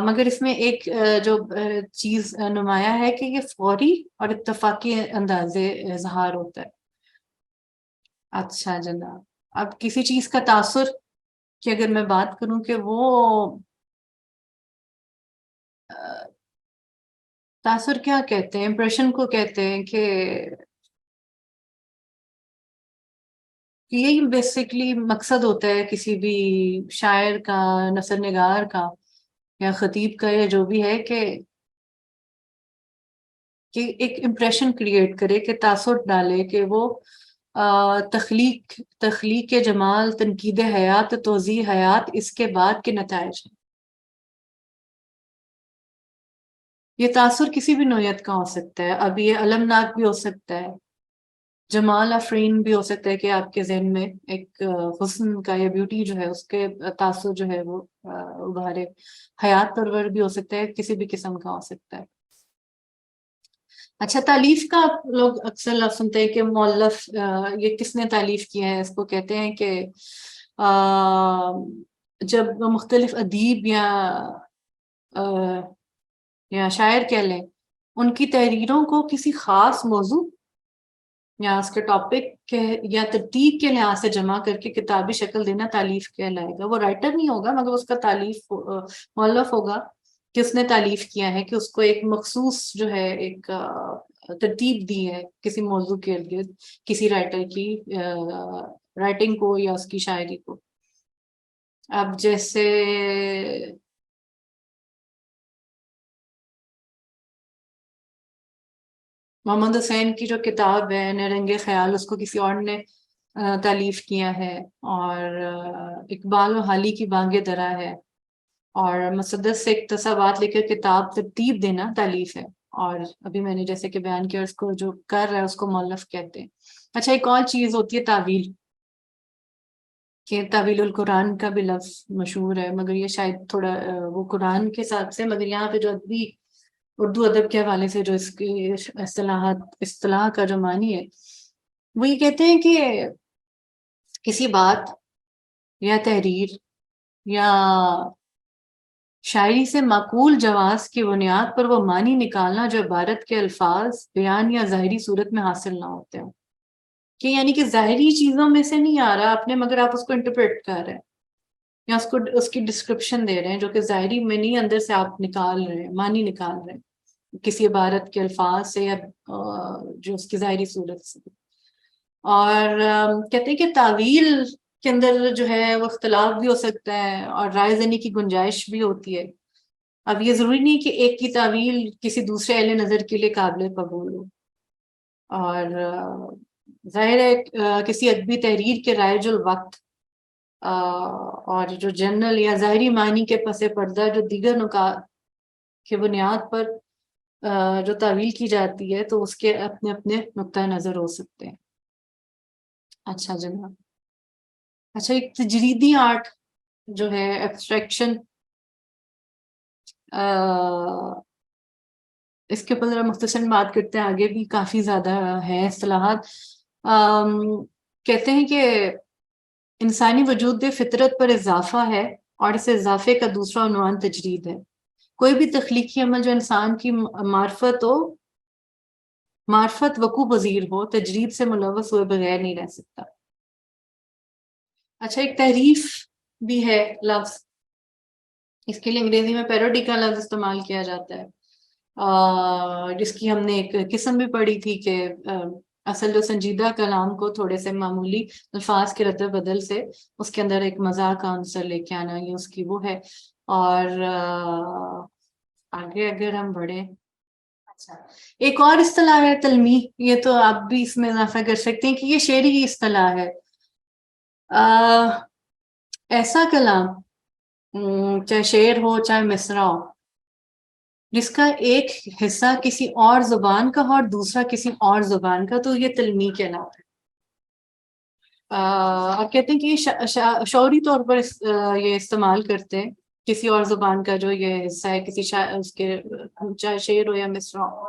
مگر اس میں ایک جو چیز نمایاں ہے کہ یہ فوری اور اتفاقی انداز اظہار ہوتا ہے. اچھا جناب، اب کسی چیز کا تاثر کی اگر میں بات کروں کہ وہ تاثر کیا کہتے ہیں، امپریشن کو کہتے ہیں کہ یہی بیسکلی مقصد ہوتا ہے کسی بھی شاعر کا، نثر نگار کا یا خطیب کا یا جو بھی ہے کہ ایک امپریشن کریٹ کرے، کہ تاثر ڈالے، کہ وہ تخلیق کے جمال، تنقید حیات، توضیح حیات اس کے بعد کے نتائج ہیں. یہ تاثر کسی بھی نوعیت کا ہو سکتا ہے. اب یہ المناک بھی ہو سکتا ہے، جمال آفرین بھی ہو سکتا ہے کہ آپ کے ذہن میں ایک حسن کا یا بیوٹی جو ہے اس کے تاثر جو ہے وہ ابھارے. حیات پرور بھی ہو سکتا ہے، کسی بھی قسم کا ہو سکتا ہے. اچھا، تالیف کا آپ لوگ اکثر لفظ سنتے ہیں کہ مؤلف، یہ کس نے تالیف کیا ہے. اس کو کہتے ہیں کہ جب مختلف ادیب یا شاعر کہہ لیں، ان کی تحریروں کو کسی خاص موضوع یا اس کے ٹاپک کے یا ترتیب کے لحاظ سے جمع کر کے کتابی شکل دینا تالیف کہلائے گا. وہ رائٹر نہیں ہوگا مگر اس کا تالیف مؤلف ہوگا کہ اس نے تالیف کیا ہے، کہ اس کو ایک مخصوص جو ہے ایک ترتیب دی ہے کسی موضوع کے ارد کسی رائٹر کی رائٹنگ کو یا اس کی شاعری کو. اب جیسے محمد حسین کی جو کتاب ہے نیرنگ خیال، اس کو کسی اور نے تالیف کیا ہے. اور اقبال و حالی کی بانگ درا ہے. اور مسدس سے اقتصابات لے کر کتاب ترتیب دینا تالیف ہے. اور ابھی میں نے جیسے کہ بیان کیا، اس کو جو کر رہا ہے اس کو مؤلف کہتے ہیں. اچھا، ایک اور چیز ہوتی ہے تعویل. کہ تعویل القرآن کا بھی لفظ مشہور ہے، مگر یہ شاید تھوڑا وہ قرآن کے حساب سے، مگر یہاں پہ جو ادبی اردو ادب کے حوالے سے جو اس کی اصطلاح کا جو معنی ہے وہ یہ کہتے ہیں کہ کسی بات یا تحریر یا شاعری سے معقول جواز کی بنیاد پر وہ معنی نکالنا جو عبارت کے الفاظ، بیان یا ظاہری صورت میں حاصل نہ ہوتے ہوں، کہ یعنی کہ ظاہری چیزوں میں سے نہیں آ رہا آپ نے، مگر آپ اس کو انٹرپریٹ کر رہے ہیں یا اس کی ڈسکرپشن دے رہے ہیں جو کہ ظاہری میں نہیں، اندر سے آپ نکال رہے ہیں، معنی نکال رہے ہیں کسی عبارت کے الفاظ سے یا جو اس کی ظاہری صورت سے۔ اور کہتے ہیں کہ تعویل کے اندر جو ہے وہ اختلاف بھی ہو سکتا ہے اور رائے دینے کی گنجائش بھی ہوتی ہے۔ اب یہ ضروری نہیں کہ ایک کی تعویل کسی دوسرے اہل نظر کے لیے قابل قبول ہو، اور ظاہر ہے کسی ادبی تحریر کے رائج الوقت اور جو جنرل یا ظاہری معنی کے پس پردہ جو دیگر نکات کی بنیاد پر جو تعویل کی جاتی ہے تو اس کے اپنے اپنے نقطہ نظر ہو سکتے ہیں۔ اچھا جناب، اچھا ایک تجریدی آرٹ جو ہے ایبسٹریکشن، اس کے اوپر ذرا مختصر بات کرتے ہیں، آگے بھی کافی زیادہ ہے اصطلاحات۔ کہتے ہیں کہ انسانی وجود فطرت پر اضافہ ہے اور اس اضافے کا دوسرا عنوان تجرید ہے۔ کوئی بھی تخلیقی عمل جو انسان کی معرفت وقوع پذیر ہو تجرید سے ملوث ہوئے بغیر نہیں رہ سکتا۔ اچھا ایک تحریف بھی ہے لفظ، اس کے لیے انگریزی میں پیروڈی کا لفظ استعمال کیا جاتا ہے، جس کی ہم نے ایک قسم بھی پڑھی تھی کہ اصل جو سنجیدہ کلام کو تھوڑے سے معمولی الفاظ کے رد بدل سے اس کے اندر ایک مزاح کا عنصر لے کے آنا، یہ اس کی وہ ہے۔ اور آگے اگر ہم بڑھیں، اچھا ایک اور اصطلاح ہے تلمیح، یہ تو آپ بھی اس میں اضافہ کر سکتے ہیں کہ یہ شعری کی اصطلاح ہے۔ ایسا کلام چاہے شعر ہو چاہے مصرع ہو جس کا ایک حصہ کسی اور زبان کا ہو اور دوسرا کسی اور زبان کا، تو یہ تلمیح کہلاتا ہے۔ آپ کہتے ہیں کہ یہ شعوری طور پر یہ استعمال کرتے ہیں کسی اور زبان کا جو یہ حصہ ہے کسی اس کے، چاہے شعر ہو یا مصرع ہو۔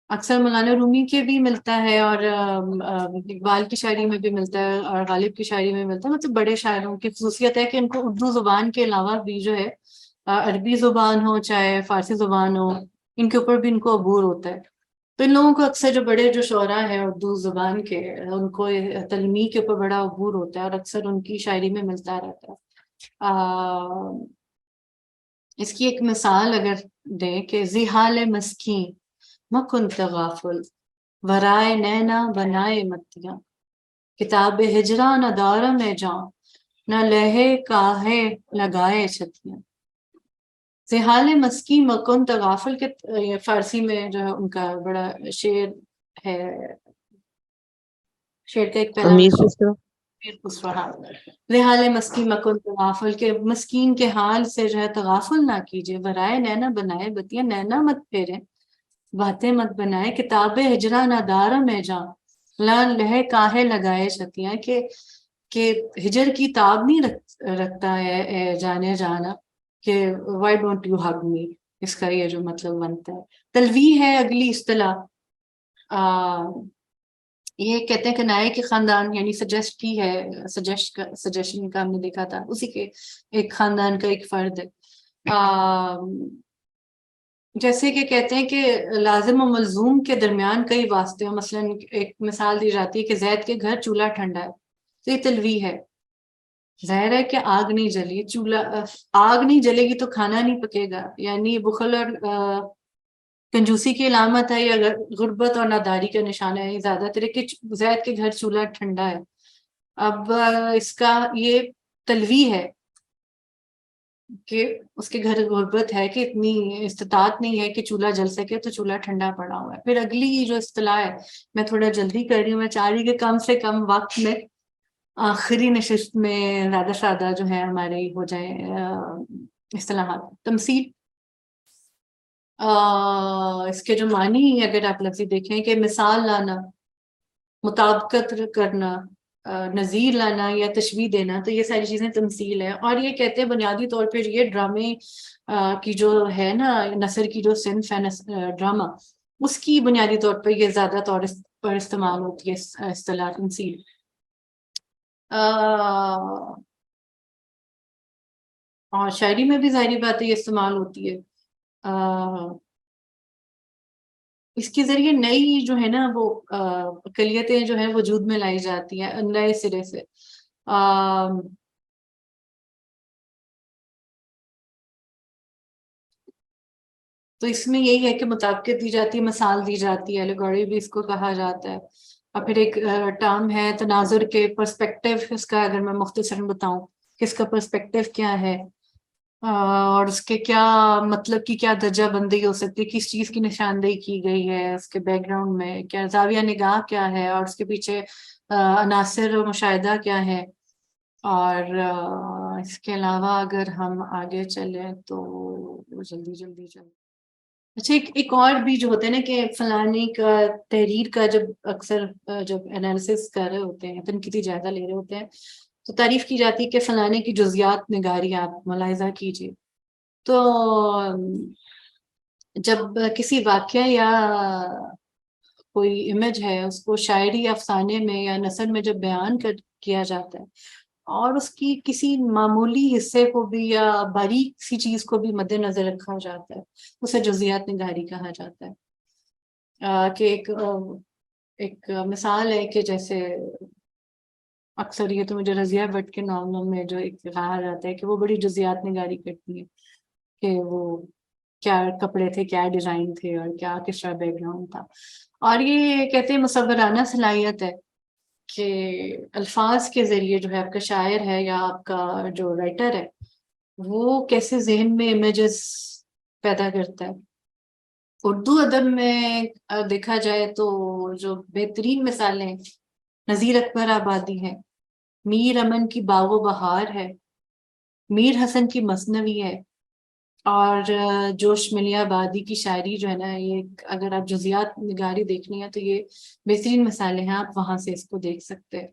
اکثر مولانا رومی کے بھی ملتا ہے اور اقبال کی شاعری میں بھی ملتا ہے اور غالب کی شاعری میں ملتا ہے۔ مطلب بڑے شاعروں کی خصوصیت ہے کہ ان کو اردو زبان کے علاوہ بھی جو ہے عربی زبان ہو چاہے فارسی زبان ہو، ان کے اوپر بھی ان کو عبور ہوتا ہے۔ تو ان لوگوں کو اکثر جو بڑے جو شعراء ہیں اردو زبان کے، ان کو تلمیح کے اوپر بڑا عبور ہوتا ہے اور اکثر ان کی شاعری میں ملتا رہتا ہے۔ اس کی ایک مثال اگر دیں کہ ذیحال مسکین مکن تغافل ورائے نینا بنائے متیاں، کتاب ہجراں نہ دارہ میں جاؤں نہ لہے کاہے لگائے چھتیاں۔ ذیحال مسکین مکن تغافل کے فارسی میں جو ہے ان کا بڑا شعر ہے، شعر کا ایک پہلا امیر خسرو۔ ذیحال مسکین مکن تغافل کے مسکین کے حال سے جو ہے تغافل نہ کیجیے، ورائے نینا بنائے بتیاں، نینا مت پھیریں، باتیں مت بنائے، کتاب ہجراں نہ دارہ میں جاں لہ کاہے لگائے چھتیاں، کہ ہجر کی تاب نہیں رکھتا ہے جانے جانا کہ وائی ڈونٹ یو ہگ می، اس کا یہ جو مطلب بنتا ہے۔ تلویح ہے اگلی اصطلاح، یہ کہتے ہیں کہ نائے کے خاندان یعنی سجیسٹ کی ہے، سجیشن کا ہم نے دیکھا تھا، اسی کے ایک خاندان کا ایک فرد ہے۔ جیسے کہ کہتے ہیں کہ لازم و ملزوم کے درمیان کئی واسطے ہیں، مثلا ایک مثال دی جاتی ہے کہ زید کے گھر چولہا ٹھنڈا ہے، تو یہ تلویح ہے۔ ظاہر ہے کہ آگ نہیں جلی، آگ نہیں جلے گی تو کھانا نہیں پکے گا، یعنی بخل اور کنجوسی کی علامت ہے یا غربت اور ناداری کا نشانہ ہے زیادہ تر کہ زید کے گھر چولہا ٹھنڈا ہے۔ اب اس کا یہ تلویح ہے کہ اس کے گھر غربت ہے کہ اتنی استطاعت نہیں ہے کہ چولہا جل سکے تو چولہا ٹھنڈا پڑا ہوا ہے۔ پھر اگلی جو اصطلاح ہے، میں تھوڑا جلدی کر رہی ہوں، میں چاہ رہی کہ کم سے کم وقت میں آخری نشست میں زیادہ سادہ جو ہے ہمارے ہو جائے اصطلاحات۔ تمثیل، اس کے جو معنی اگر آپ لفظی دیکھیں کہ مثال لانا، مطابقت کرنا، نظیر لانا یا تشبیہ دینا، تو یہ ساری چیزیں تمثیل ہے. اور یہ کہتے ہیں بنیادی طور پہ یہ ڈرامے کی جو ہے نا نثر کی جو صنف ہے ڈرامہ، اس کی بنیادی طور پہ یہ زیادہ طور پر استعمال ہوتی ہے اصطلاح تمثیل. اور شاعری میں بھی ظاہری بات ہے یہ استعمال ہوتی ہے. اس کے ذریعے نئی جو ہے نا وہ اقلیتیں جو ہیں وجود میں لائی جاتی ہیں نئے سرے سے. تو اس میں یہی ہے کہ مطابقت دی جاتی ہے، مثال دی جاتی ہے، الگوری بھی اس کو کہا جاتا ہے. اور پھر ایک ٹرم ہے تناظر کے پرسپیکٹو، اس کا اگر میں مختصراً بتاؤں کہ اس کا پرسپیکٹو کیا ہے اور اس کے کیا مطلب کی کیا درجہ بندی ہو سکتی ہے، کس چیز کی نشاندہی کی گئی ہے، اس کے بیک گراؤنڈ میں کیا زاویہ نگاہ کیا ہے، اور اس کے پیچھے عناصر و مشاہدہ کیا ہے. اور اس کے علاوہ اگر ہم آگے چلیں تو جلدی چلیں. اچھا ایک اور بھی جو ہوتا ہے نا کہ فلانی کا تحریر کا جب اکثر جب انالیسس کر رہے ہوتے ہیں، تنقیدی جائزہ لے رہے ہوتے ہیں، تو تعریف کی جاتی ہے کہ فلانے کی جزیات نگاری آپ ملاحظہ کیجیے. تو جب کسی واقعہ یا کوئی امیج ہے اس کو شاعری افسانے میں یا نثر میں جب بیان کیا جاتا ہے اور اس کی کسی معمولی حصے کو بھی یا باریک سی چیز کو بھی مد نظر رکھا جاتا ہے، اسے جزیات نگاری کہا جاتا ہے. کہ ایک مثال ہے کہ جیسے اکثر یہ تو مجھے رضیہ بٹ کے ناولوں میں جو ایک کہا جاتا ہے کہ وہ بڑی جزیات نگاری کرتی ہے کہ وہ کیا کپڑے تھے، کیا ڈیزائن تھے، اور کیا کس طرح بیک گراؤنڈ تھا. اور یہ کہتے ہیں مصورانہ صلاحیت ہے کہ الفاظ کے ذریعے جو ہے آپ کا شاعر ہے یا آپ کا جو رائٹر ہے وہ کیسے ذہن میں امیجز پیدا کرتا ہے. اردو ادب میں دیکھا جائے تو جو بہترین مثالیں نذیر اکبر آبادی ہے، میر امن کی باغ و بہار ہے، میر حسن کی مثنوی ہے، اور جوش ملیہ آبادی کی شاعری جو ہے نا، یہ اگر آپ جزیات نگاری دیکھنی ہے تو یہ بہترین مثالیں ہیں، آپ وہاں سے اس کو دیکھ سکتے ہیں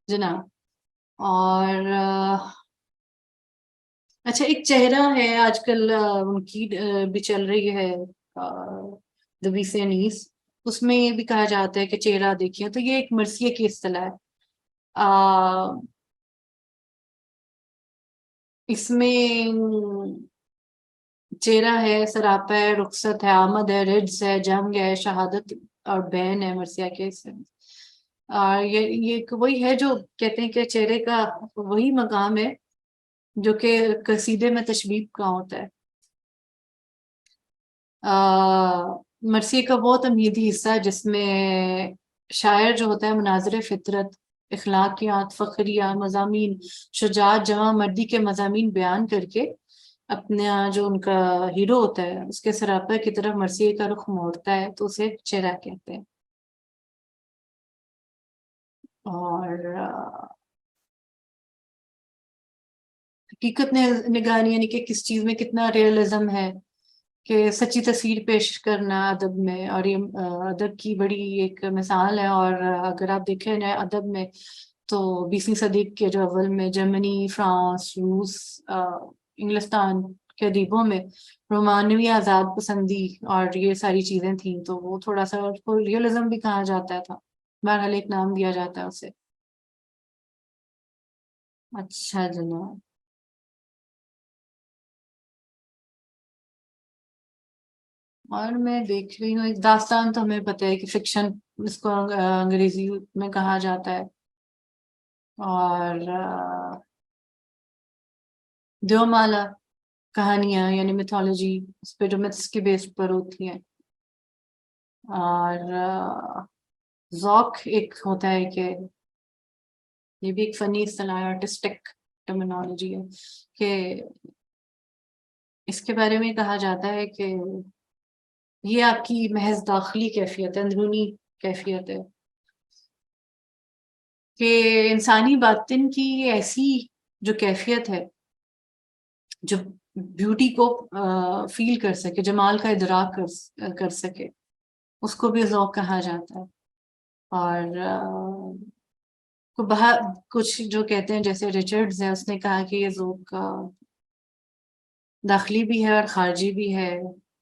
جناب. اور اچھا ایک چہرہ ہے آج کل ان کی بھی چل رہی ہے دبیس انیس، اس میں یہ بھی کہا جاتا ہے کہ چہرہ دیکھیے، تو یہ ایک مرثیے کی اصطلاح ہے. اس میں چہرہ ہے، سراپا ہے، رخصت ہے، آمد ہے، رجز ہے، جنگ ہے، شہادت اور بین ہے مرثیہ کے حصے میں. اور یہ وہی ہے جو کہتے ہیں کہ چہرے کا وہی مقام ہے جو کہ قصیدے میں تشبیب کا ہوتا ہے. مرثیے کا وہ تمہیدی حصہ ہے جس میں شاعر جو ہوتا ہے مناظر فطرت، اخلاقیات، فخریہ مضامین، شجاعت، جواں مردی کے مضامین بیان کر کے اپنا جو ان کا ہیرو ہوتا ہے اس کے سراپا کی طرف مرثیے کا رخ موڑتا ہے، تو اسے چہرہ کہتے ہیں. اور حقیقت نگاری یعنی کہ کس چیز میں کتنا ریئلزم ہے، کہ سچی تصویر پیش کرنا ادب میں، اور یہ ادب کی بڑی ایک مثال ہے. اور اگر آپ دیکھیں نا ادب میں تو 20ویں صدی کے جو اول میں جرمنی، فرانس، روس، انگلستان کے ادیبوں میں رومانوی آزاد پسندی اور یہ ساری چیزیں تھیں، تو وہ تھوڑا سا اس کو ریئلزم بھی کہا جاتا تھا، بہرحال ایک نام دیا جاتا ہے اسے. اچھا جناب، اور میں دیکھ رہی ہوں ایک داستان، تو ہمیں پتہ ہے کہ فکشن اس کو انگریزی میں کہا جاتا ہے. اور دیومالا کہانیاں یعنی میتھولوجی، اس پہ جو میتھس کی بیس پر ہوتی ہیں. اور ذوق ایک ہوتا ہے کہ یہ بھی ایک فنی اصطلاح آرٹسٹک ٹرمینالوجی ہے کہ اس کے بارے میں کہا جاتا ہے کہ یہ آپ کی محض داخلی کیفیت ہے، اندرونی کیفیت ہے، کہ انسانی باطن کی ایسی جو کیفیت ہے جو بیوٹی کو فیل کر سکے، جمال کا ادراک کر سکے، اس کو بھی ذوق کہا جاتا ہے. اور کچھ جو کہتے ہیں جیسے ریچرڈز ہے، اس نے کہا کہ یہ ذوق کا داخلی بھی ہے اور خارجی بھی ہے،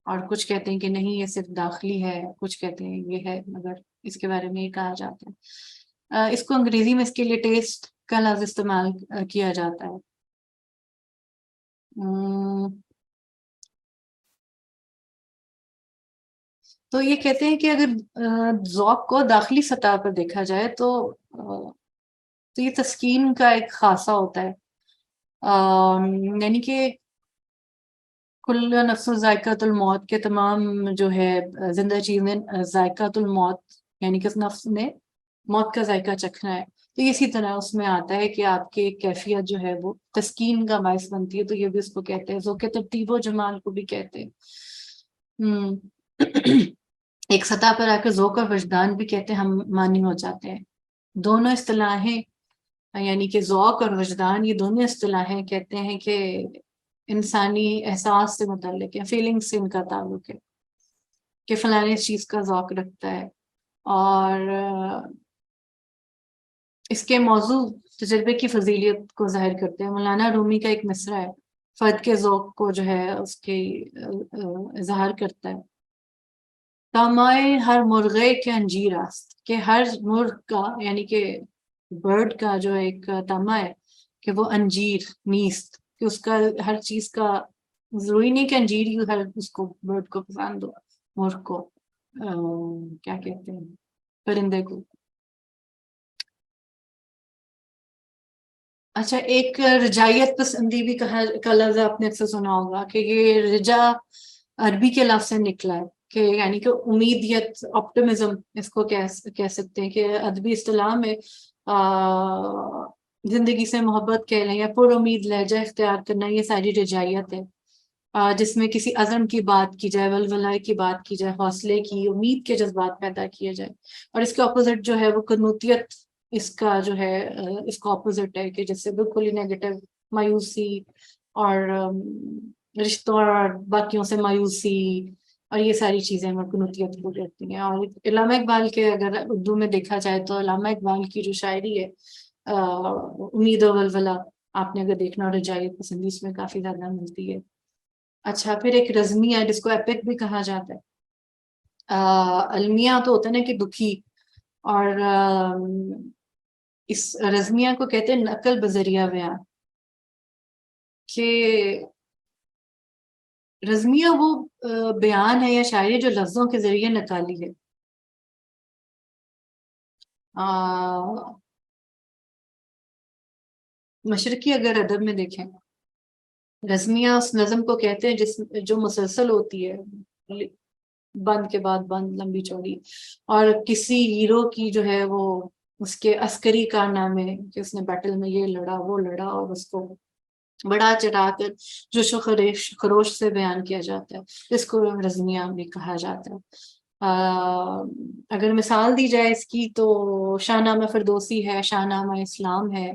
اور کچھ کہتے ہیں کہ نہیں یہ صرف داخلی ہے، کچھ کہتے ہیں یہ ہے، مگر اس کے بارے میں یہ کہا جاتا ہے۔ اس کو انگریزی میں اس کے لیے ٹیسٹ کا لفظ استعمال کیا جاتا ہے۔ تو یہ کہتے ہیں کہ اگر ذوق کو داخلی سطح پر دیکھا جائے تو یہ تسکین کا ایک خاصہ ہوتا ہے، یعنی کہ کل نفس ذائقۃ الموت کے تمام جو ہے زندہ چیزیں ذائقۃ الموت یعنی کہ اس نفس نے موت کا ذائقہ چکھنا ہے، تو اسی طرح اس میں آتا ہے کہ آپ کی ایک کیفیت جو ہے وہ تسکین کا باعث بنتی ہے، تو یہ بھی اس کو کہتے ہیں، ذوق ترتیب و جمال کو بھی کہتے ہیں۔ ایک سطح پر آ کر ذوق اور وجدان بھی کہتے ہیں ہم مانی ہو جاتے ہیں۔ دونوں اصطلاحیں یعنی کہ ذوق اور وجدان، یہ دونوں اصطلاحیں کہتے ہیں کہ انسانی احساس سے متعلق ہے، فیلنگ سے ان کا تعلق ہے کہ فلاں اس چیز کا ذوق رکھتا ہے، اور اس کے موضوع تجربے کی فضیلیت کو ظاہر کرتے ہیں۔ مولانا رومی کا ایک مصرع ہے، فرد کے ذوق کو جو ہے اس کی اظہار کرتا ہے۔ تامائے ہر مرغے کے انجیر است، کہ ہر مرغ کا یعنی کہ برڈ کا جو ایک تامہ ہے کہ وہ انجیر نیست، کہ اس کا ہر چیز کا ضروری نہیں کہ انجیر ہی ہر اس کو برڈ کو پسند ہو، مرغ کو کیا کہتے ہیں پرندے کو۔ اچھا، ایک رجائیت پسندی بھی کا لفظ آپ نے اکثر سنا ہوگا کہ یہ رجا عربی کے لفظ سے نکلا ہے، کہ یعنی کہ امیدیت، آپٹمزم اس کو کہہ سکتے ہیں کہ ادبی اصطلاح میں زندگی سے محبت کہہ لیں یا پر امید لہجہ اختیار کرنا، یہ ساری رجائیت ہے، جس میں کسی عزم کی بات کی جائے، ولولہ کی بات کی جائے، حوصلے کی، امید کے جذبات پیدا کیے جائے، اور اس کے اپوزٹ جو ہے وہ قنوطیت اس کا جو ہے اس کا اپوزٹ ہے، کہ جس سے بالکل ہی نیگیٹو، مایوسی اور رشتوں اور باقیوں سے مایوسی اور یہ ساری چیزیں قنوطیت کو رہتی ہیں۔ اور علامہ اقبال کے اگر اردو میں دیکھا جائے تو علامہ اقبال کی جو شاعری ہے امید و ولولہ، آپ نے اگر دیکھنا، رجائیت پسندی اس میں کافی زیادہ ملتی ہے۔ اچھا، پھر ایک رزمیہ ہے جس کو ایپک بھی کہا جاتا ہے۔ المیہ تو ہوتا ہے نا کہ دکھی، اور اس رزمیہ کو کہتے ہیں نقل بذریعہ بیان، کہ رزمیہ وہ بیان ہے یا شاعری جو لفظوں کے ذریعے نکالی ہے۔ مشرقی اگر ادب میں دیکھیں، رزمیہ اس نظم کو کہتے ہیں جو مسلسل ہوتی ہے، بند کے بعد بند، لمبی چوڑی، اور کسی ہیرو کی جو ہے وہ اس کے عسکری کارنامے، کہ اس نے بیٹل میں یہ لڑا وہ لڑا، اور اس کو بڑا چڑھا کر جوش و خروش سے بیان کیا جاتا ہے، اس کو رزمیہ بھی کہا جاتا ہے۔ اگر مثال دی جائے اس کی تو شاہ نامہ فردوسی ہے، شاہ نامہ اسلام ہے،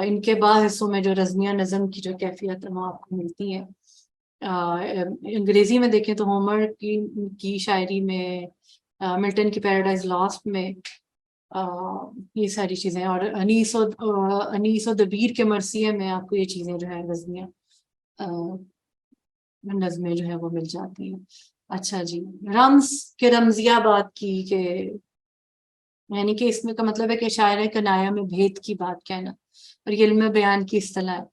ان کے بعض حصوں میں جو رزمیہ نظم کی جو کیفیت ہے وہ آپ کو ملتی ہے۔ انگریزی میں دیکھیں تو ہومر کی شاعری میں، ملٹن کی پیراڈائز لاسٹ میں، یہ ساری چیزیں، اور انیس و دبیر کے مرثیے میں آپ کو یہ چیزیں جو ہے رزمیہ نظمیں جو ہے وہ مل جاتی ہیں۔ اچھا جی، رمز کے رمزیہ بات کی، کہ یعنی کہ اس میں کا مطلب ہے کہ شاعر کنایہ میں بھید کی بات کہنا، اور یہ علم بیان کی اصطلاح ہے۔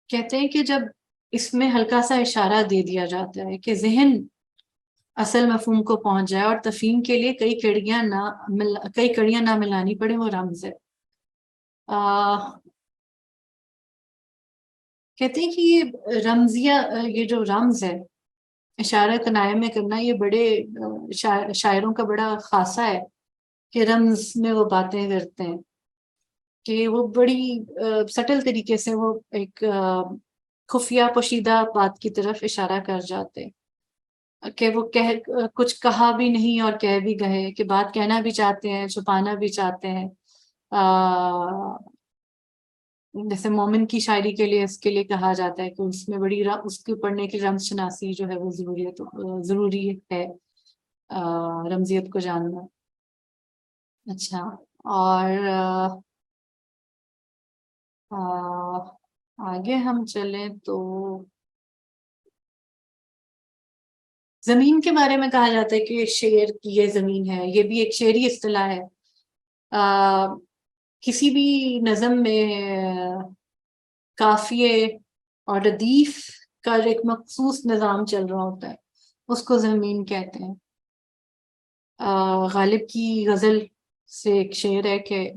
کہتے ہیں کہ جب اس میں ہلکا سا اشارہ دے دیا جاتا ہے کہ ذہن اصل مفہوم کو پہنچ جائے اور تفہیم کے لیے کئی کڑیاں نہ ملانی پڑے، وہ رمز ہے۔ کہتے ہیں کہ یہ رمزیہ، یہ جو رمز ہے، اشارہ کنایہ میں کرنا، یہ بڑے شاعروں کا بڑا خاصہ ہے کہ رمز میں وہ باتیں کرتے ہیں، کہ وہ بڑی سٹل طریقے سے وہ ایک خفیہ پوشیدہ بات کی طرف اشارہ کر جاتے ہیں، کہ وہ کچھ کہا بھی نہیں اور کہہ بھی گئے، کہ بات کہنا بھی چاہتے ہیں، چھپانا بھی چاہتے ہیں۔ جیسے مومن کی شاعری کے لیے اس کے لیے کہا جاتا ہے کہ اس میں بڑی اس کے پڑھنے کی رمز شناسی جو ہے وہ ضروری ہے۔ رمزیت کو جاننا. اچھا، اور آگے ہم چلیں تو زمین کے بارے میں کہا جاتا ہے کہ شعر کی یہ زمین ہے. یہ بھی ایک شعری اصطلاح ہے. کسی بھی نظم میں قافیے اور ردیف کا ایک مخصوص نظام چل رہا ہوتا ہے، اس کو زمین کہتے ہیں. غالب کی غزل سے ایک شعر ہے کہ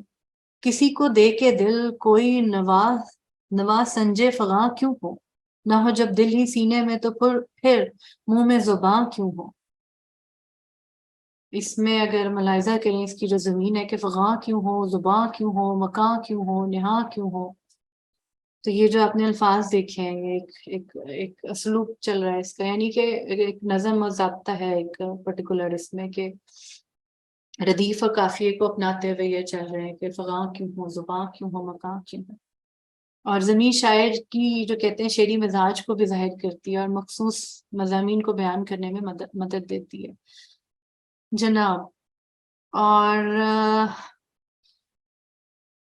کسی کو دے کے دل کوئی نوا سنجے فغاں کیوں ہو، نہ ہو جب دل ہی سینے میں تو پھر منہ میں زباں کیوں ہو. اس میں اگر ملاحظہ کریں اس کی جو زمین ہے کہ فغاں کیوں ہو، زباں کیوں ہو، مکاں کیوں ہو، نہاں کیوں ہو. تو یہ جو آپ نے الفاظ دیکھے ہیں یہ ایک اسلوب چل رہا ہے اس کا، یعنی کہ ایک نظم و ضابطہ ہے ایک پرٹیکولر اس میں کہ ردیف اور قافیے کو اپناتے ہوئے یہ چل رہے ہیں کہ فغاں کیوں ہو، زباں کیوں ہو، مکاں کیوں ہو. اور زمین شاعر کی جو کہتے ہیں شعری مزاج کو بھی ظاہر کرتی ہے اور مخصوص مضامین کو بیان کرنے میں مدد دیتی ہے. جناب، اور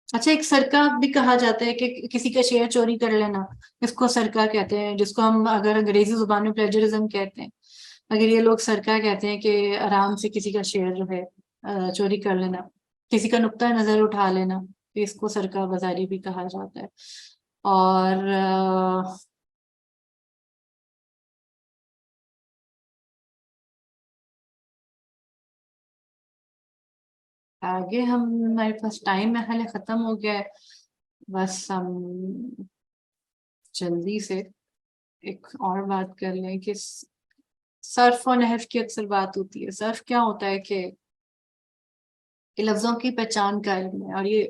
اچھا، ایک سرقہ بھی کہا جاتا ہے کہ کسی کا شعر چوری کر لینا، اس کو سرقہ کہتے ہیں، جس کو ہم اگر انگریزی زبان میں پلیجرزم کہتے ہیں. اگر یہ لوگ سرقہ کہتے ہیں کہ آرام سے کسی کا شعر جو ہے چوری کر لینا، کسی کا نقطہ نظر اٹھا لینا، تو اس کو سرقہ بازاری بھی کہا جاتا ہے. اور آگے ہمارے پاس ٹائم محل ختم ہو گیا ہے. بس ہم جلدی سے ایک اور بات کر لیں کہ صرف و نحو کی اکثر بات ہوتی ہے. صرف کیا ہوتا ہے کہ یہ لفظوں کی پہچان کا علم ہے، اور یہ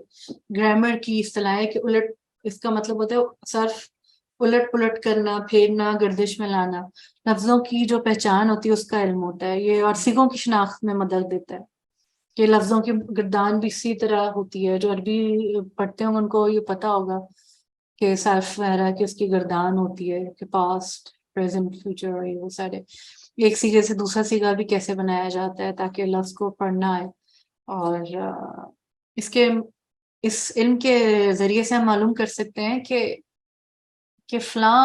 گرامر کی اصطلاح ہے کہ الٹ، اس کا مطلب ہوتا ہے صرف الٹ پلٹ کرنا، پھیرنا، گردش میں لانا. لفظوں کی جو پہچان ہوتی ہے اس کا علم ہوتا ہے یہ، اور صیغوں کی شناخت میں مدد دیتا ہے کہ لفظوں کی گردان بھی اسی طرح ہوتی ہے. جو عربی پڑھتے ہیں ان کو یہ پتا ہوگا کہ صرف وغیرہ کہ اس کی گردان ہوتی ہے کہ پاسٹ، پریزنٹ، فیوچر، اور یہ وہ سارے ایک سیغے سے دوسرا سیغہ بھی کیسے بنایا جاتا ہے تاکہ لفظ کو پڑھنا آئے. اور اس علم کے ذریعے سے ہم معلوم کر سکتے ہیں کہ فلاں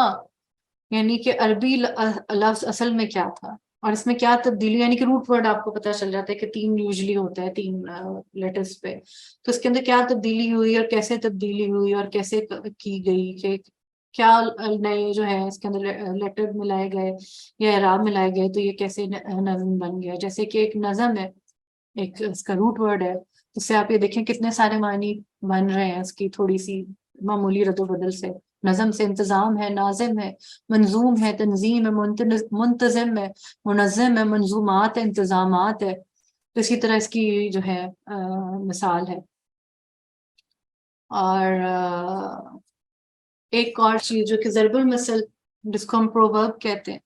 یعنی کہ عربی لفظ اصل میں کیا تھا اور اس میں کیا تبدیلی، یعنی کہ روٹ ورڈ آپ کو پتہ چل جاتا ہے کہ 3 یوزلی ہوتا ہے 3 لیٹرز پہ، تو اس کے اندر کیا تبدیلی ہوئی اور کیسے تبدیلی ہوئی اور کیسے کی گئی، کہ کیا نئے جو ہے اس کے اندر لیٹر ملائے گئے یا اعراب ملائے گئے تو یہ کیسے نظم بن گیا. جیسے کہ ایک نظم ہے، ایک اس کا روٹ ورڈ ہے، اس سے آپ یہ دیکھیں کتنے سارے معنی بن رہے ہیں اس کی تھوڑی سی معمولی رد و بدل سے. نظم سے انتظام ہے، ناظم ہے، منظوم ہے، تنظیم ہے، منتظم ہے، منظم ہے، منظومات ہے، انتظامات ہے. تو اسی طرح اس کی جو ہے مثال ہے. اور ایک اور چیز جو کہ ضرب المثل، جس کو ہم پروورب کہتے ہیں،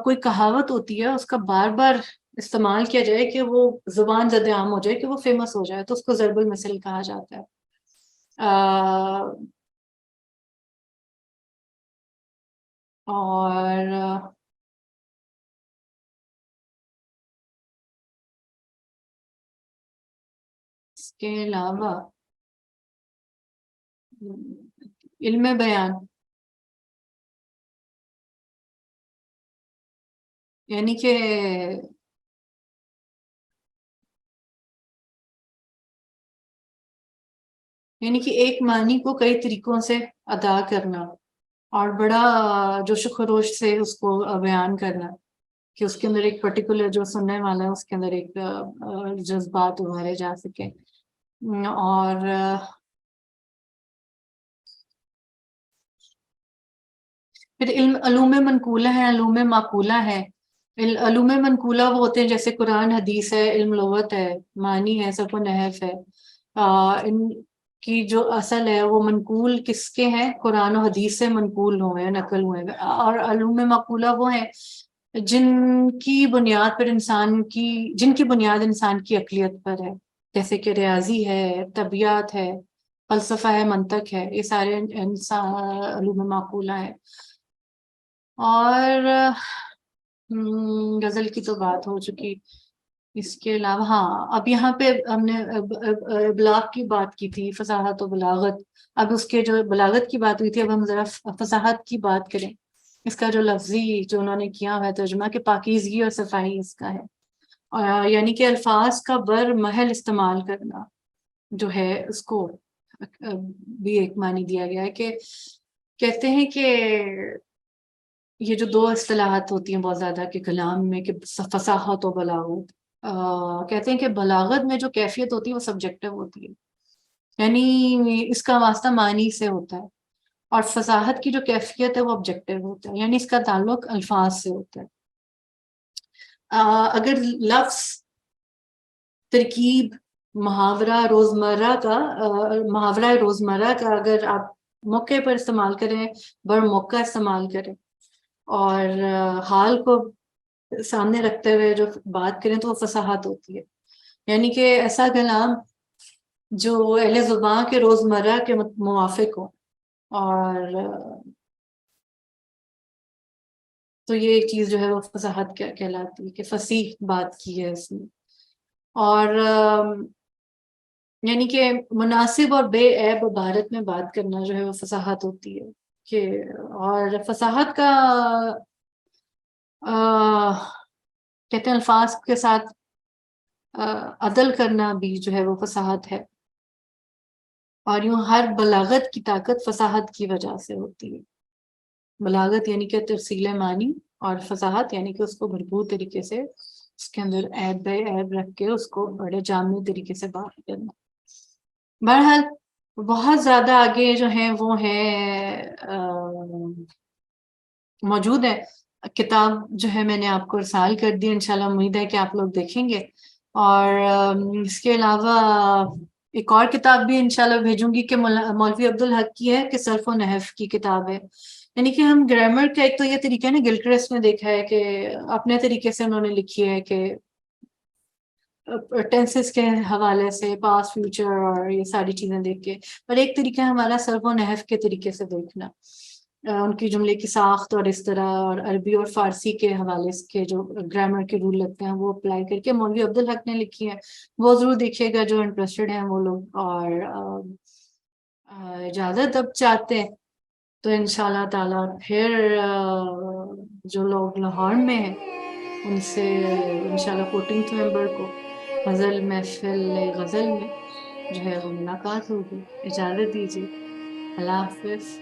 کوئی کہاوت ہوتی ہے اس کا بار بار استعمال کیا جائے کہ وہ زبان زد عام ہو جائے، کہ وہ فیمس ہو جائے، تو اس کو ضرب المثل کہا جاتا ہے. اور اس کے علاوہ علم بیان، یعنی کہ ایک معنی کو کئی طریقوں سے ادا کرنا اور بڑا جوش و خروش سے اس کو بیان کرنا، کہ اس کے اندر ایک پرٹیکولر جو سننے والا ہے اس کے اندر ایک جذبات ابھارے جا سکے. اور پھر علوم منقولہ ہے، علوم معقولہ ہے. علوم منقولہ وہ ہوتے ہیں جیسے قرآن، حدیث ہے، علم لغت ہے، معنی ہے، صرف و نحو ہے. ان کی جو اصل ہے وہ منقول کس کے ہیں؟ قرآن و حدیث سے منقول ہوئے ہیں، نقل ہوئے ہیں. اور علوم معقولہ وہ ہیں جن کی بنیاد انسان کی عقلیت پر ہے، جیسے کہ ریاضی ہے، طبیعت ہے، فلسفہ ہے، منطق ہے. یہ سارے علوم معقولہ ہے. اور غزل کی تو بات ہو چکی. اس کے علاوہ ہاں اب یہاں پہ ہم نے ابلاغ کی بات کی تھی، فصاحت و بلاغت. اب اس کے جو بلاغت کی بات ہوئی تھی، اب ہم ذرا فصاحت کی بات کریں. اس کا جو لفظی جو انہوں نے کیا ہوا ہے ترجمہ کہ پاکیزگی اور صفائی اس کا ہے، اور یعنی کہ الفاظ کا بر محل استعمال کرنا جو ہے اس کو بھی ایک معنی دیا گیا ہے. کہ کہتے ہیں کہ یہ جو دو اصطلاحات ہوتی ہیں بہت زیادہ کہ کلام میں کہ فصاحت و بلاغت، کہتے ہیں کہ بلاغت میں جو کیفیت ہوتی ہے وہ سبجیکٹو ہوتی ہے، یعنی اس کا واسطہ معنی سے ہوتا ہے، اور فصاحت کی جو کیفیت ہے وہ آبجیکٹو ہوتا ہے، یعنی اس کا تعلق الفاظ سے ہوتا ہے. اگر لفظ، ترکیب، محاورہ روزمرہ کا اگر آپ موقع پر استعمال کریں، بر موقع استعمال کریں، اور حال کو سامنے رکھتے ہوئے جو بات کریں تو وہ فصاحت ہوتی ہے. یعنی کہ ایسا کلام جو اہل زبان کے روزمرہ کے موافق ہو، اور تو یہ ایک چیز جو ہے وہ فصاحت کہلاتی ہے کہ فصیح بات کی ہے اس نے. اور یعنی کہ مناسب اور بے عیب عبارت میں بات کرنا جو ہے وہ فصاحت ہوتی ہے. کہ اور فصاحت کا کہتے ہیں الفاظ کے ساتھ عدل کرنا بھی جو ہے وہ فصاحت ہے. اور یوں ہر بلاغت کی طاقت فصاحت کی وجہ سے ہوتی ہے. بلاغت یعنی کہ ترسیل معنی، اور فصاحت یعنی کہ اس کو بھرپور طریقے سے اس کے اندر عیب بے عیب رکھ کے اس کو بڑے جامع طریقے سے بات کرنا. بہرحال بہت زیادہ آگے جو ہیں وہ ہیں موجود ہے. کتاب جو ہے میں نے آپ کو ارسال کر دی، انشاءاللہ امید ہے کہ آپ لوگ دیکھیں گے. اور اس کے علاوہ ایک اور کتاب بھی انشاءاللہ بھیجوں گی کہ مولوی عبدالحق کی ہے، کہ صرف و نحو کی کتاب ہے. یعنی کہ ہم گرامر کا ایک تو یہ طریقہ ہے نا، گلکرسٹ میں دیکھا ہے کہ اپنے طریقے سے انہوں نے لکھی ہے کہ ٹینسز کے حوالے سے پاسٹ فیوچر اور یہ ساری چیزیں دیکھ کے. پر ایک طریقہ ہے ہمارا صرف و نحو کے طریقے سے دیکھنا، ان کی جملے کی ساخت اور اس طرح، اور عربی اور فارسی کے حوالے کے جو گرامر کے رول لگتے ہیں وہ اپلائی کر کے مولوی عبدالحق نے لکھی ہے. وہ ضرور دیکھیے گا جو انٹرسٹڈ ہیں وہ لوگ. اور اجازت اب چاہتے ہیں تو انشاءاللہ تعالیٰ پھر جو لوگ لاہور میں ہیں ان سے انشاءاللہ 14 نومبر کو غزل محفل غزل میں جو ہے وہ ملاقات ہوگی. اجازت دیجیے. اللہ حافظ.